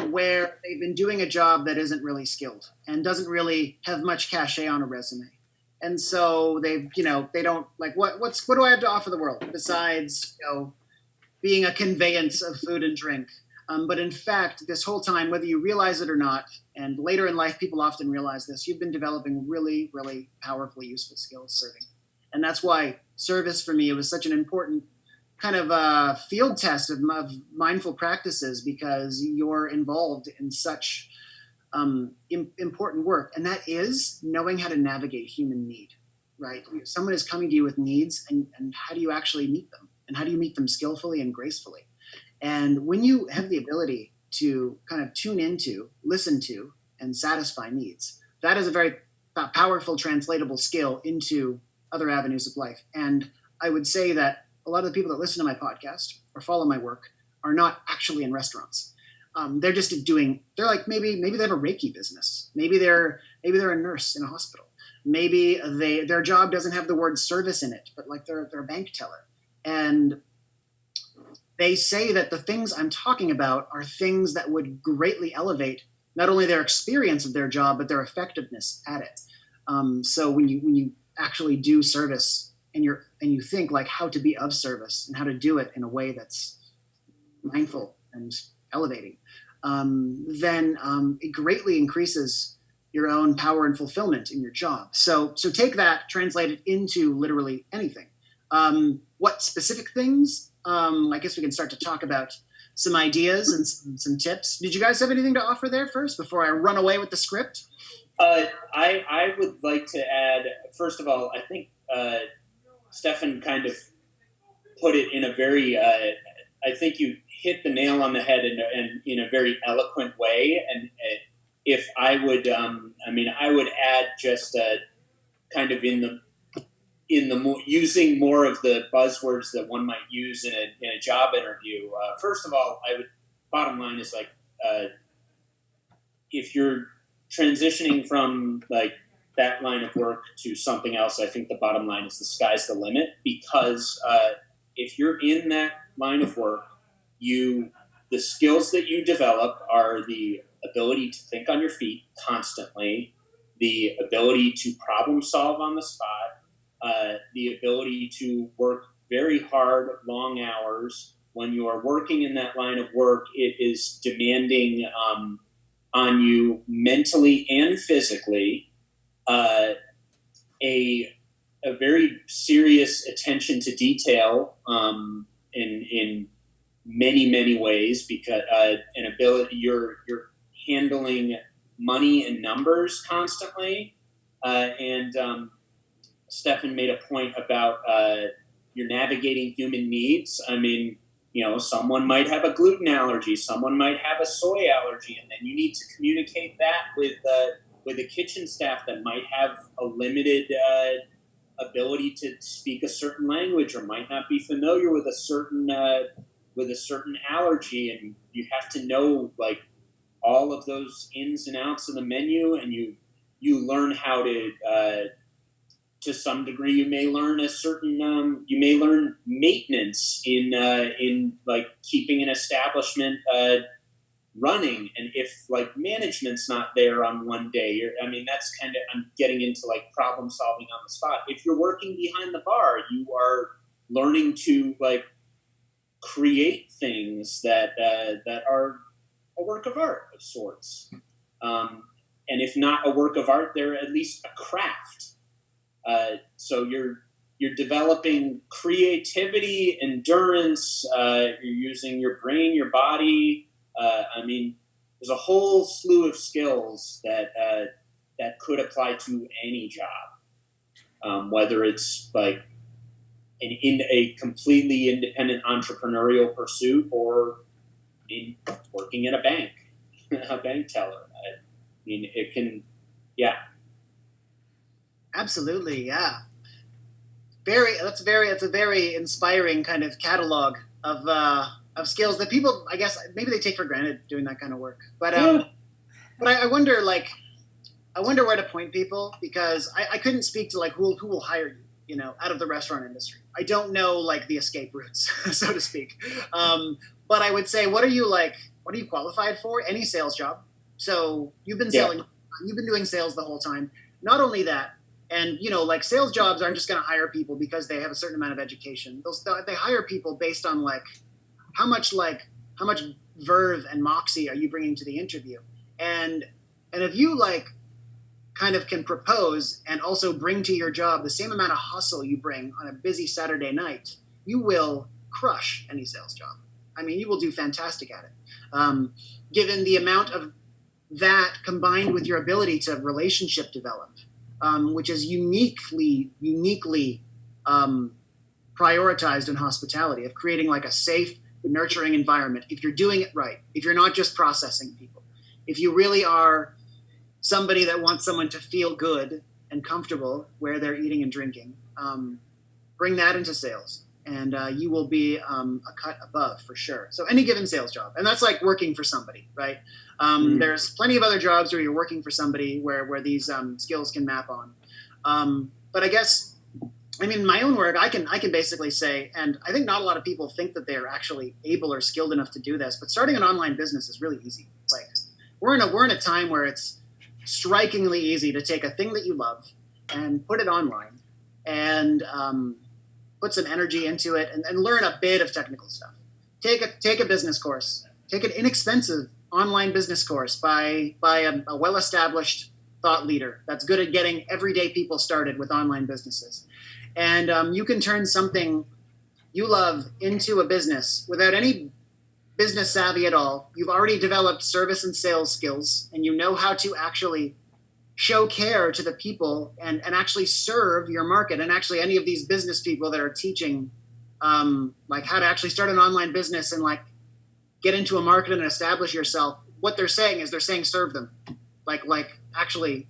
where they've been doing a job that isn't really skilled and doesn't really have much cachet on a resume. And so they don't like, what do I have to offer the world besides, being a conveyance of food and drink? But in fact, this whole time, whether you realize it or not, and later in life, people often realize this, you've been developing really, really powerfully useful skills serving. And that's why service for me, it was such an important kind of a field test of mindful practices, because you're involved in such important work. And that is knowing how to navigate human need, right? Someone is coming to you with needs, and how do you actually meet them? And how do you meet them skillfully and gracefully? And when you have the ability to kind of tune into, listen to, and satisfy needs, that is a very powerful translatable skill into other avenues of life. And I would say that a lot of the people that listen to my podcast or follow my work are not actually in restaurants. They're just they're like, maybe they have a Reiki business. Maybe they're a nurse in a hospital. Maybe their job doesn't have the word service in it, but like they're a bank teller. And they say that the things I'm talking about are things that would greatly elevate not only their experience of their job, but their effectiveness at it. So when you actually do service, and you think like how to be of service and how to do it in a way that's mindful and elevating, then it greatly increases your own power and fulfillment in your job. So take that, translate it into literally anything. What specific things? I guess we can start to talk about some ideas and some tips. Did you guys have anything to offer there first before I run away with the script? I would like to add, first of all, I think Stefen kind of put it in a very, I think you hit the nail on the head in a very eloquent way. And if I would, I would add just kind of in the using more of the buzzwords that one might use in a job interview. First of all, bottom line is like, if you're transitioning from like that line of work to something else, I think the bottom line is the sky's the limit, because if you're in that line of work, the skills that you develop are the ability to think on your feet constantly, the ability to problem solve on the spot, the ability to work very hard, long hours. When you are working in that line of work, it is demanding on you mentally and physically, a very serious attention to detail in many ways, because an ability you're handling money and numbers constantly, and Stefen made a point about you're navigating human needs. I mean, someone might have a gluten allergy, someone might have a soy allergy, and then you need to communicate that with a kitchen staff that might have a limited ability to speak a certain language, or might not be familiar with a certain allergy, and you have to know like all of those ins and outs of the menu, and you learn how to some degree, you may learn maintenance in like keeping an establishment running. And if like management's not there on one day, that's kind of, I'm getting into like problem solving on the spot. If you're working behind the bar, you are learning to like create things that are a work of art of sorts. And if not a work of art, they're at least a craft. So you're developing creativity, endurance, you're using your brain, your body. There's a whole slew of skills that could apply to any job, whether it's like in a completely independent entrepreneurial pursuit, or working in a bank, a bank teller. It can, yeah. Absolutely, yeah. That's a very inspiring kind of catalog of skills that people, I guess, maybe they take for granted doing that kind of work. But I wonder, where to point people, because I couldn't speak to like who will hire you, out of the restaurant industry. I don't know like the escape routes, so to speak. But I would say, what are you qualified for? Any sales job. So you've been selling, you've been doing sales the whole time. Not only that, and like sales jobs aren't just going to hire people because they have a certain amount of education. They hire people based on how much verve and moxie are you bringing to the interview, and if you kind of can propose and also bring to your job the same amount of hustle you bring on a busy Saturday night, you will crush any sales job. I mean, you will do fantastic at it. Given the amount of that combined with your ability to relationship develop, which is uniquely prioritized in hospitality, of creating like a safe, nurturing environment. If you're doing it right, if you're not just processing people, if you really are somebody that wants someone to feel good and comfortable where they're eating and drinking, bring that into sales, and you will be a cut above for sure. So any given sales job, and that's like working for somebody, right? There's plenty of other jobs where you're working for somebody where these skills can map on. But I guess, I mean, my own work, I can basically say, and I think not a lot of people think that they're actually able or skilled enough to do this, but starting an online business is really easy. Like we're in a time where it's strikingly easy to take a thing that you love and put it online and put some energy into it and learn a bit of technical stuff. Take a business course. Take an inexpensive online business course by a well-established thought leader that's good at getting everyday people started with online businesses. And you can turn something you love into a business without any business savvy at all. You've already developed service and sales skills, and you know how to actually show care to the people and actually serve your market. And actually any of these business people that are teaching like how to actually start an online business and like get into a market and establish yourself, what they're saying is they're saying serve them. Like actually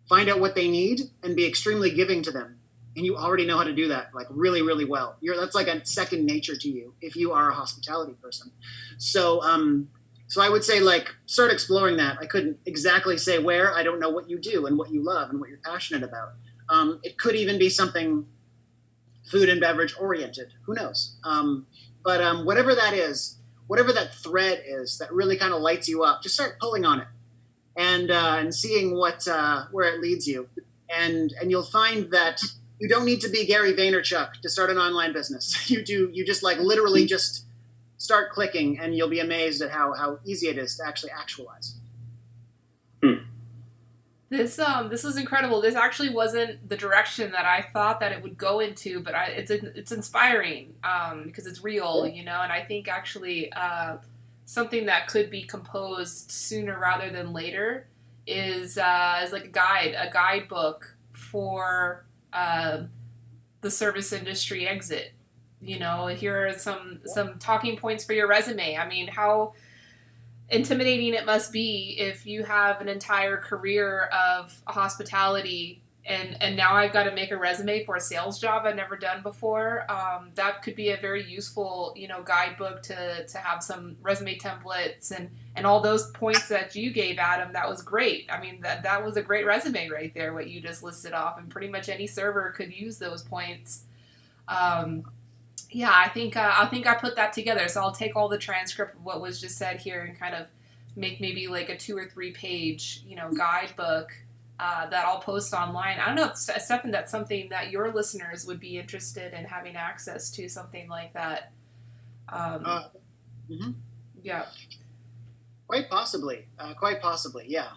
find out what they need and be extremely giving to them. And you already know how to do that, like really, really well. That's like a second nature to you if you are a hospitality person. So I would say like start exploring that. I couldn't exactly say where. I don't know what you do and what you love and what you're passionate about. It could even be something food and beverage oriented. Who knows? But whatever that is, whatever that thread is that really kind of lights you up, just start pulling on it and seeing where it leads you. And you'll find that you don't need to be Gary Vaynerchuk to start an online business. You just like literally just start clicking and you'll be amazed at how easy it is to actually actualize. This is incredible. This actually wasn't the direction that I thought that it would go into, but it's inspiring because it's real, you know. And I think actually something that could be composed sooner rather than later is like a guidebook for the service industry exit. You know, here are some talking points for your resume. I mean, how intimidating it must be if you have an entire career of hospitality and now I've got to make a resume for a sales job I've never done before. That could be a very useful, you know, guidebook to have some resume templates and all those points that you gave, Adam. That was great. I mean, that was a great resume right there, what you just listed off, and pretty much any server could use those points. Yeah, I think I put that together. So I'll take all the transcript of what was just said here and kind of make maybe like a 2 or 3 page, you know, guidebook that I'll post online. I don't know if, Stefen, that's something that your listeners would be interested in having access to, something like that. Yeah. Quite possibly. Yeah.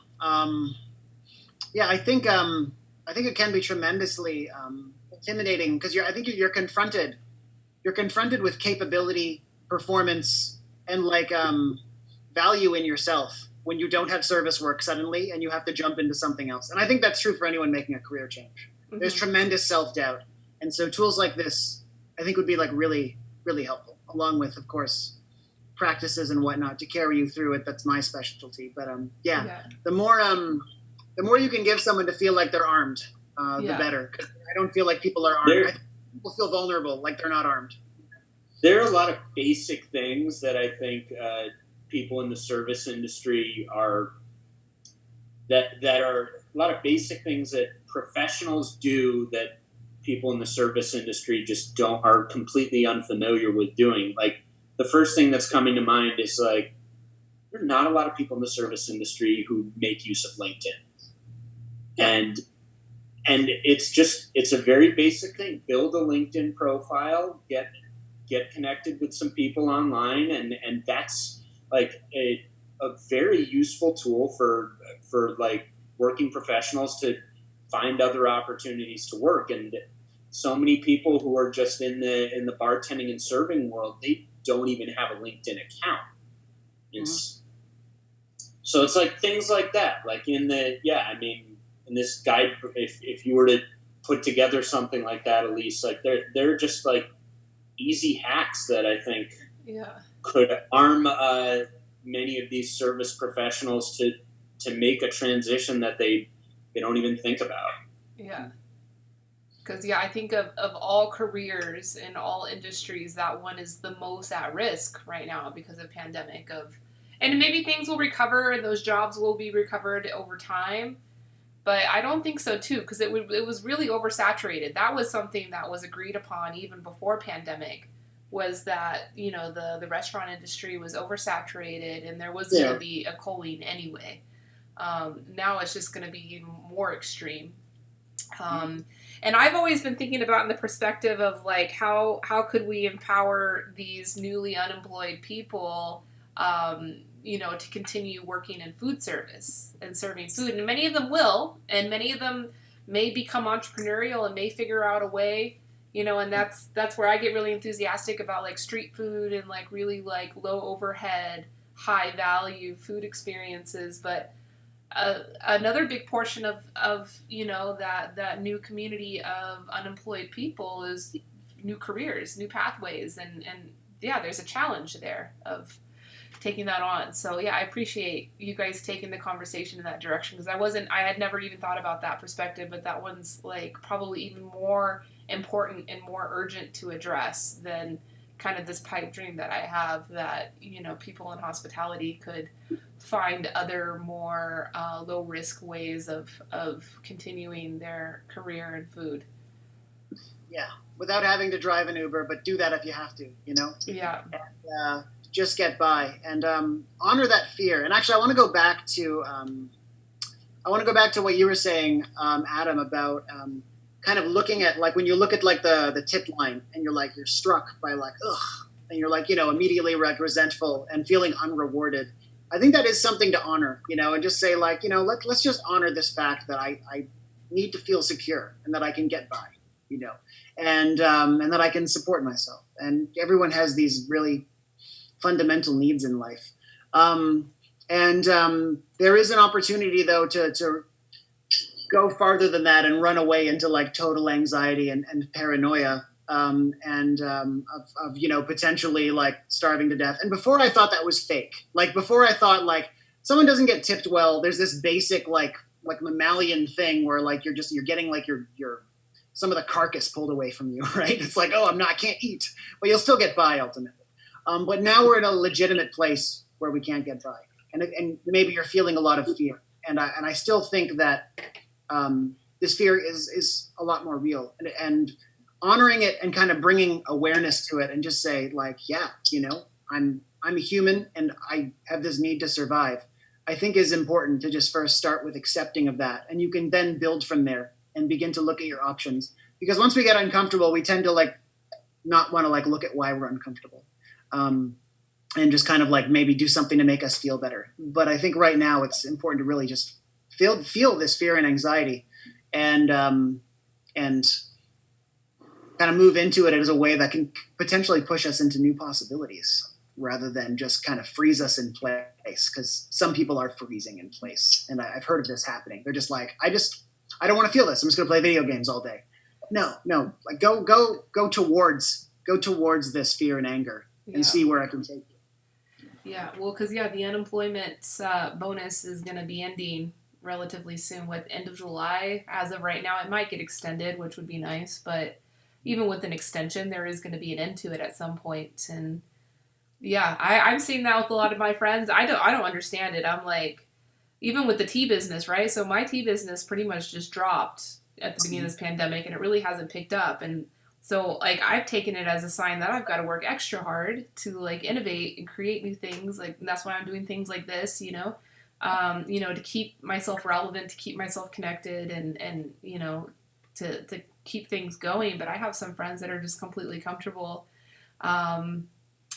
Yeah, I think it can be tremendously intimidating because I think you're confronted with capability, performance, and like value in yourself when you don't have service work suddenly and you have to jump into something else. And I think that's true for anyone making a career change. Mm-hmm. There's tremendous self-doubt. And so tools like this, I think, would be like really, really helpful, along with, of course, practices and whatnot to carry you through it. That's my specialty. But the more you can give someone to feel like they're armed, the better. Because I don't feel like people are armed. I think people feel vulnerable, like they're not armed. There are a lot of basic things that I think people in the service industry are a lot of basic things that professionals do that people in the service industry just are completely unfamiliar with doing. Like the first thing that's coming to mind is like, there are not a lot of people in the service industry who make use of LinkedIn. And it's a very basic thing. Build a LinkedIn profile, get connected with some people online, and that's like a very useful tool for like working professionals to find other opportunities to work. And so many people who are just in the bartending and serving world, they don't even have a LinkedIn account. It's so it's like things like that. Like in this guide, if you were to put together something like that, Elise, like they're just like easy hacks that I think could arm many of these service professionals to make a transition that they don't even think about. Yeah. Because, I think of all careers in all industries, that one is the most at risk right now because of pandemic. And maybe things will recover and those jobs will be recovered over time. But I don't think so, too, because it was really oversaturated. That was something that was agreed upon even before pandemic, was that, the restaurant industry was oversaturated and there was going to be a culling anyway. Now it's just going to be even more extreme. And I've always been thinking about in the perspective of like how could we empower these newly unemployed people, to continue working in food service and serving food. And many of them will, and many of them may become entrepreneurial and may figure out a way, and that's where I get really enthusiastic about like street food and like really like low overhead, high value food experiences. But another big portion of that new community of unemployed people is new careers, new pathways, and there's a challenge there of taking that on. So I appreciate you guys taking the conversation in that direction, because I had never even thought about that perspective, but that one's like probably even more important and more urgent to address than kind of this pipe dream that I have, that people in hospitality could find other more low risk ways of continuing their career in food. Yeah, without having to drive an Uber, but do that if you have to, Yeah. And, just get by and honor that fear. And actually, I want to go back to what you were saying, Adam, about kind of looking at like when you look at like the tip line and you're struck by like ugh, and you're like immediately like resentful and feeling unrewarded. I think that is something to honor, and just say like let's just honor this fact that I need to feel secure and that I can get by, and that I can support myself. And everyone has these really fundamental needs in life, and there is an opportunity though to go farther than that and run away into like total anxiety and paranoia, of potentially like starving to death. And before I thought that was fake, like before I thought like someone doesn't get tipped well, there's this basic like mammalian thing where like you're getting like your some of the carcass pulled away from you, right? It's like, oh, I can't eat, but you'll still get by ultimately. But now we're in a legitimate place where we can't get by, and maybe you're feeling a lot of fear, and I still think that this fear is a lot more real, and honoring it and kind of bringing awareness to it, and just say like, I'm a human and I have this need to survive. I think is important to just first start with accepting of that, and you can then build from there and begin to look at your options. Because once we get uncomfortable, we tend to like not want to like look at why we're uncomfortable. And just kind of like maybe do something to make us feel better. But I think right now it's important to really just feel this fear and anxiety, and kind of move into it as a way that can potentially push us into new possibilities rather than just kind of freeze us in place. Because some people are freezing in place, and I've heard of this happening. They're just like, I don't want to feel this. I'm just going to play video games all day. No, like go towards this fear and anger. And see where I can take you. Yeah, well, because the unemployment bonus is going to be ending relatively soon, with end of July. As of right now, it might get extended, which would be nice. But even with an extension, there is going to be an end to it at some point. And I'm seeing that with a lot of my friends. I don't understand it. I'm like, even with the tea business, right? So my tea business pretty much just dropped at the beginning of this pandemic, and it really hasn't picked up. And so, like, I've taken it as a sign that I've got to work extra hard to, like, innovate and create new things. Like, and that's why I'm doing things like this, to keep myself relevant, to keep myself connected, and to keep things going. But I have some friends that are just completely comfortable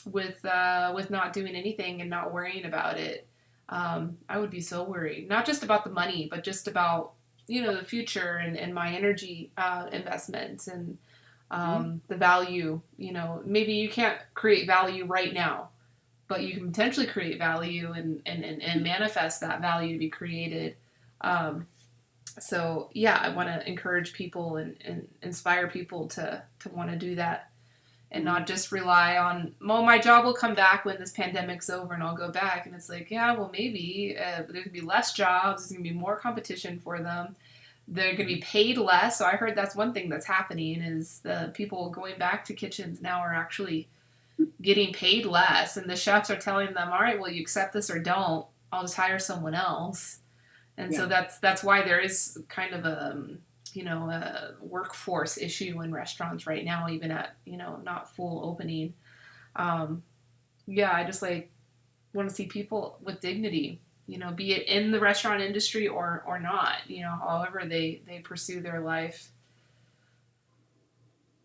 with not doing anything and not worrying about it. I would be so worried, not just about the money, but just about, the future and my energy investments and the value. Maybe you can't create value right now, but you can potentially create value and manifest that value to be created. So yeah, I want to encourage people and inspire people to want to do that and not just rely on, well, my job will come back when this pandemic's over and I'll go back. And it's like, yeah, well, maybe there's going to be less jobs. There's going to be more competition for them. They're going to be paid less. So I heard that's one thing that's happening is the people going back to kitchens now are actually getting paid less. And the chefs are telling them, all right, well, you accept this or don't. I'll just hire someone else. And so that's why there is kind of a workforce issue in restaurants right now, even at, not full opening. I just want to see people with dignity, be it in the restaurant industry or not, however they pursue their life.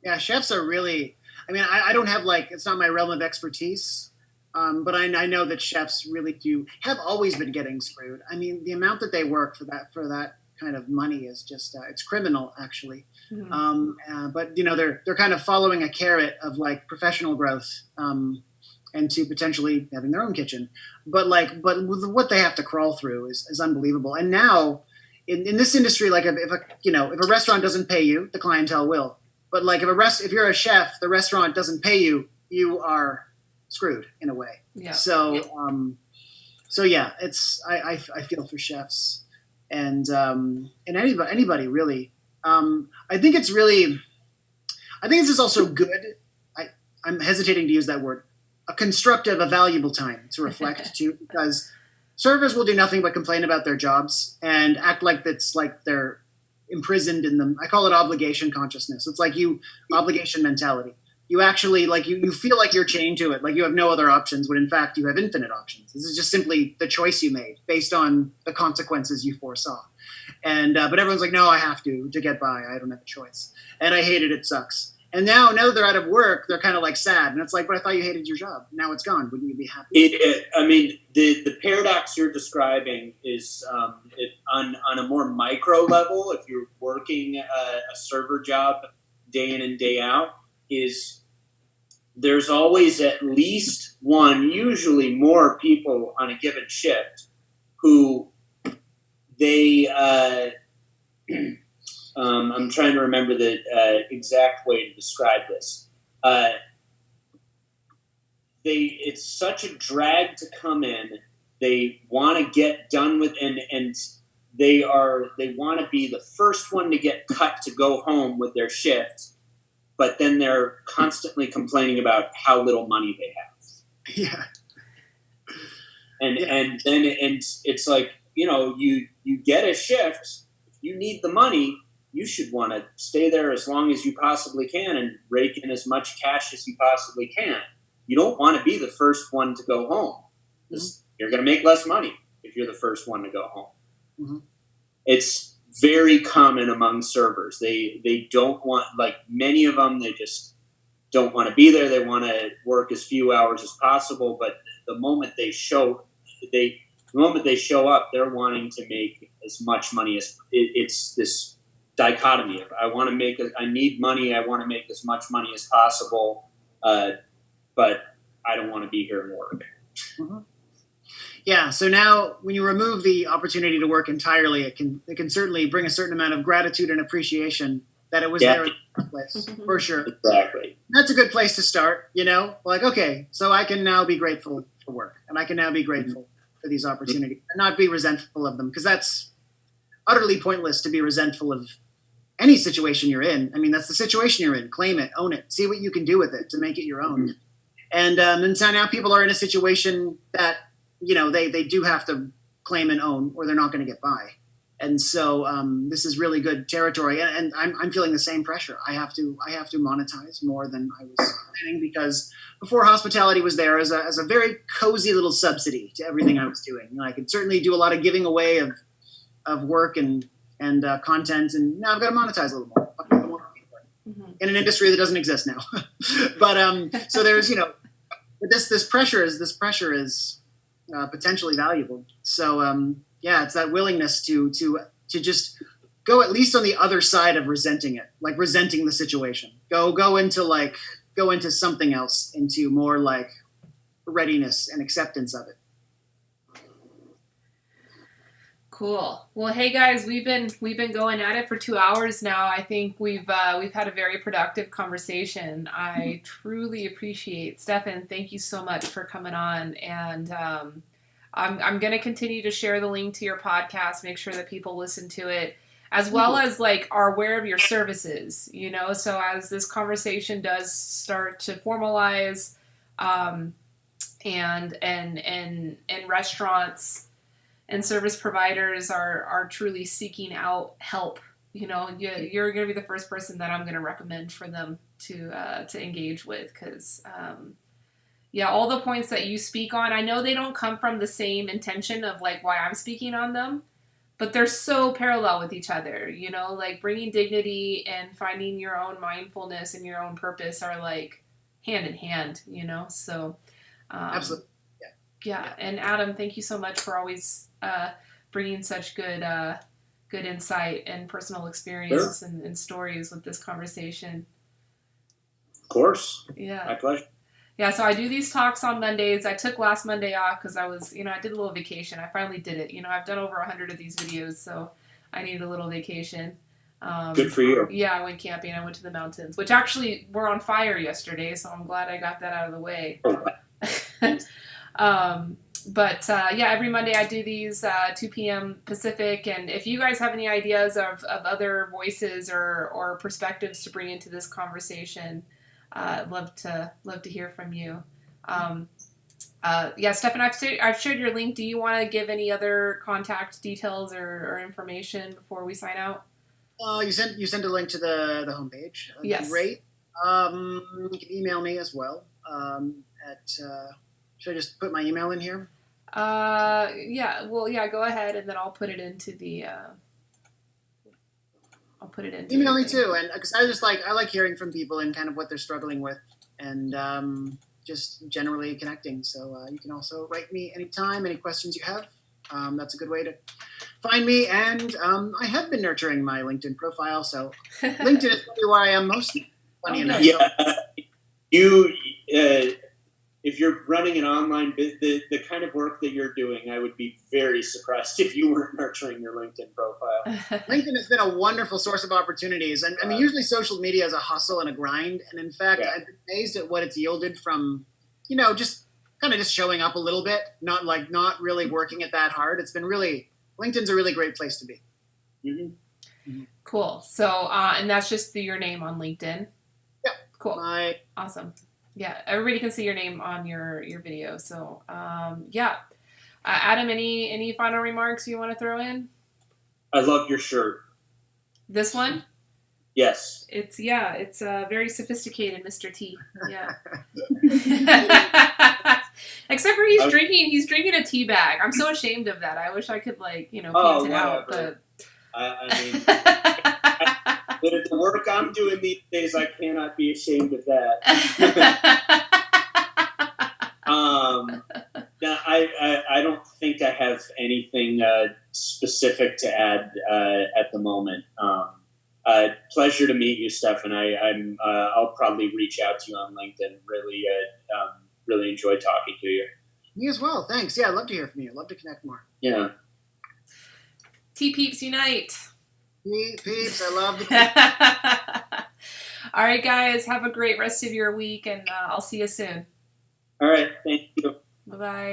Yeah, chefs are really, I don't have it's not my realm of expertise. But I know that chefs really have always been getting screwed. The amount that they work for that kind of money is just it's criminal, actually. Mm-hmm. But they're kind of following a carrot of professional growth and to potentially having their own kitchen. But what they have to crawl through is unbelievable. And now in this industry, if a restaurant doesn't pay you, the clientele will. But if you're a chef, the restaurant doesn't pay you, you are screwed in a way. Yeah. So yeah, I feel for chefs and anybody really. I think it's just also good. I'm hesitating to use that word. A valuable time to reflect too, because servers will do nothing but complain about their jobs and act like that's they're imprisoned in them. I call it obligation consciousness. It's obligation mentality. You actually you feel like you're chained to it, like you have no other options, when in fact you have infinite options. This is just simply the choice you made based on the consequences you foresaw. And but everyone's like, no, I have to get by. I don't have a choice. And I hate it. It sucks. And now that they're out of work, they're kind of sad. And it's but I thought you hated your job. Now it's gone. Wouldn't you be happy? The paradox you're describing is on a more micro level. If you're working a server job day in and day out, is there's always at least one, usually more people on a given shift who I'm trying to remember the exact way to describe this. It's such a drag to come in. They want to get done with, and they want to be the first one to get cut to go home with their shift. But then they're constantly complaining about how little money they have. Yeah. And it's you get a shift. If you need the money, you should want to stay there as long as you possibly can and rake in as much cash as you possibly can. You don't want to be the first one to go home. Mm-hmm. You're going to make less money if you're the first one to go home. Mm-hmm. It's very common among servers. They don't want, many of them, they just don't want to be there. They want to work as few hours as possible. But the moment they show up, they're wanting to make as much money as it's this dichotomy of I need money. I want to make as much money as possible. But I don't want to be here and work. Mm-hmm. Yeah. So now when you remove the opportunity to work entirely, it can certainly bring a certain amount of gratitude and appreciation that it was there in the first place, for sure. Exactly. That's a good place to start, okay, so I can now be grateful for work and I can now be grateful for these opportunities and not be resentful of them, because that's utterly pointless to be resentful of any situation you're in. That's the situation you're in. Claim it, own it, see what you can do with it to make it your own. Mm-hmm. And so now people are in a situation that, they do have to claim and own, or they're not going to get by. And so this is really good territory. And I'm feeling the same pressure. I have to monetize more than I was planning, because before, hospitality was there as a very cozy little subsidy to everything I was doing. I could certainly do a lot of giving away of work and content. And now I've got to monetize a little more. Mm-hmm. In an industry that doesn't exist now. But so there's, but this pressure is potentially valuable. So yeah, it's that willingness to just go at least on the other side of resenting it, like resenting the situation. Go into something else, into more like readiness and acceptance of it. Cool. Well, hey guys, we've been going at it for 2 hours now. I think we've had a very productive conversation. I truly appreciate Stefen. Thank you so much for coming on, and I'm going to continue to share the link to your podcast. Make sure that people listen to it, as well as like are aware of your services. You know, so as this conversation does start to formalize, and restaurants and service providers are truly seeking out help, you know, you're going to be the first person that I'm going to recommend for them to engage with, because yeah, all the points that you speak on, I know they don't come from the same intention of like why I'm speaking on them, but they're so parallel with each other, you know, like bringing dignity and finding your own mindfulness and your own purpose are like hand in hand, you know. So Absolutely. Yeah, and Adam, thank you so much for always bringing such good insight and personal experience and stories with this conversation. Of course. Yeah. My pleasure. Yeah, so I do these talks on Mondays. I took last Monday off because I was, you know, I did a little vacation. I finally did it. You know, I've done over 100 of these videos, so I needed a little vacation. Good for you. Yeah, I went camping. I went to the mountains, which actually were on fire yesterday, so I'm glad I got that out of the way. But yeah, every Monday I do these 2 p.m. Pacific, and if you guys have any ideas of other voices or perspectives to bring into this conversation, I'd love to hear from you. Yeah, Stefen, I've shared your link. Do you want to give any other contact details or information before we sign out? You sent a link to the homepage. Yes. Great. You can email me as well at. Should I just put my email in here? Yeah. Well, yeah. Go ahead, and then I'll put it into the. I'll put it into. Email me too, and because I like hearing from people and kind of what they're struggling with, and just generally connecting. So you can also write me anytime, any questions you have. That's a good way to find me. And I have been nurturing my LinkedIn profile, so LinkedIn is probably where I am most. Funny enough. Yeah. You. If you're running an online business, the kind of work that you're doing, I would be very surprised if you weren't nurturing your LinkedIn profile. LinkedIn has been a wonderful source of opportunities. And I mean, usually social media is a hustle and a grind. And in fact, I've been amazed at what it's yielded from, you know, just kind of just showing up a little bit, not really working it that hard. It's been LinkedIn's a really great place to be. Mm-hmm. Mm-hmm. Cool. So, and that's just your name on LinkedIn? Yeah. Cool. Awesome. Yeah, everybody can see your name on your video. So, yeah. Adam, any final remarks you want to throw in? I love your shirt. This one? Yes. It's very sophisticated, Mr. T. Yeah. Except for he's drinking a tea bag. I'm so ashamed of that. I wish I could pant it out, but the work I'm doing these days, I cannot be ashamed of that. No, I don't think I have anything specific to add at the moment. Pleasure to meet you, Stefen. I'll probably reach out to you on LinkedIn. Really enjoyed talking to you. Me as well. Thanks. Yeah, I'd love to hear from you. I'd love to connect more. Yeah. T-Peeps Unite. Peeps, I love the All right, guys. Have a great rest of your week, and I'll see you soon. All right. Thank you. Bye-bye.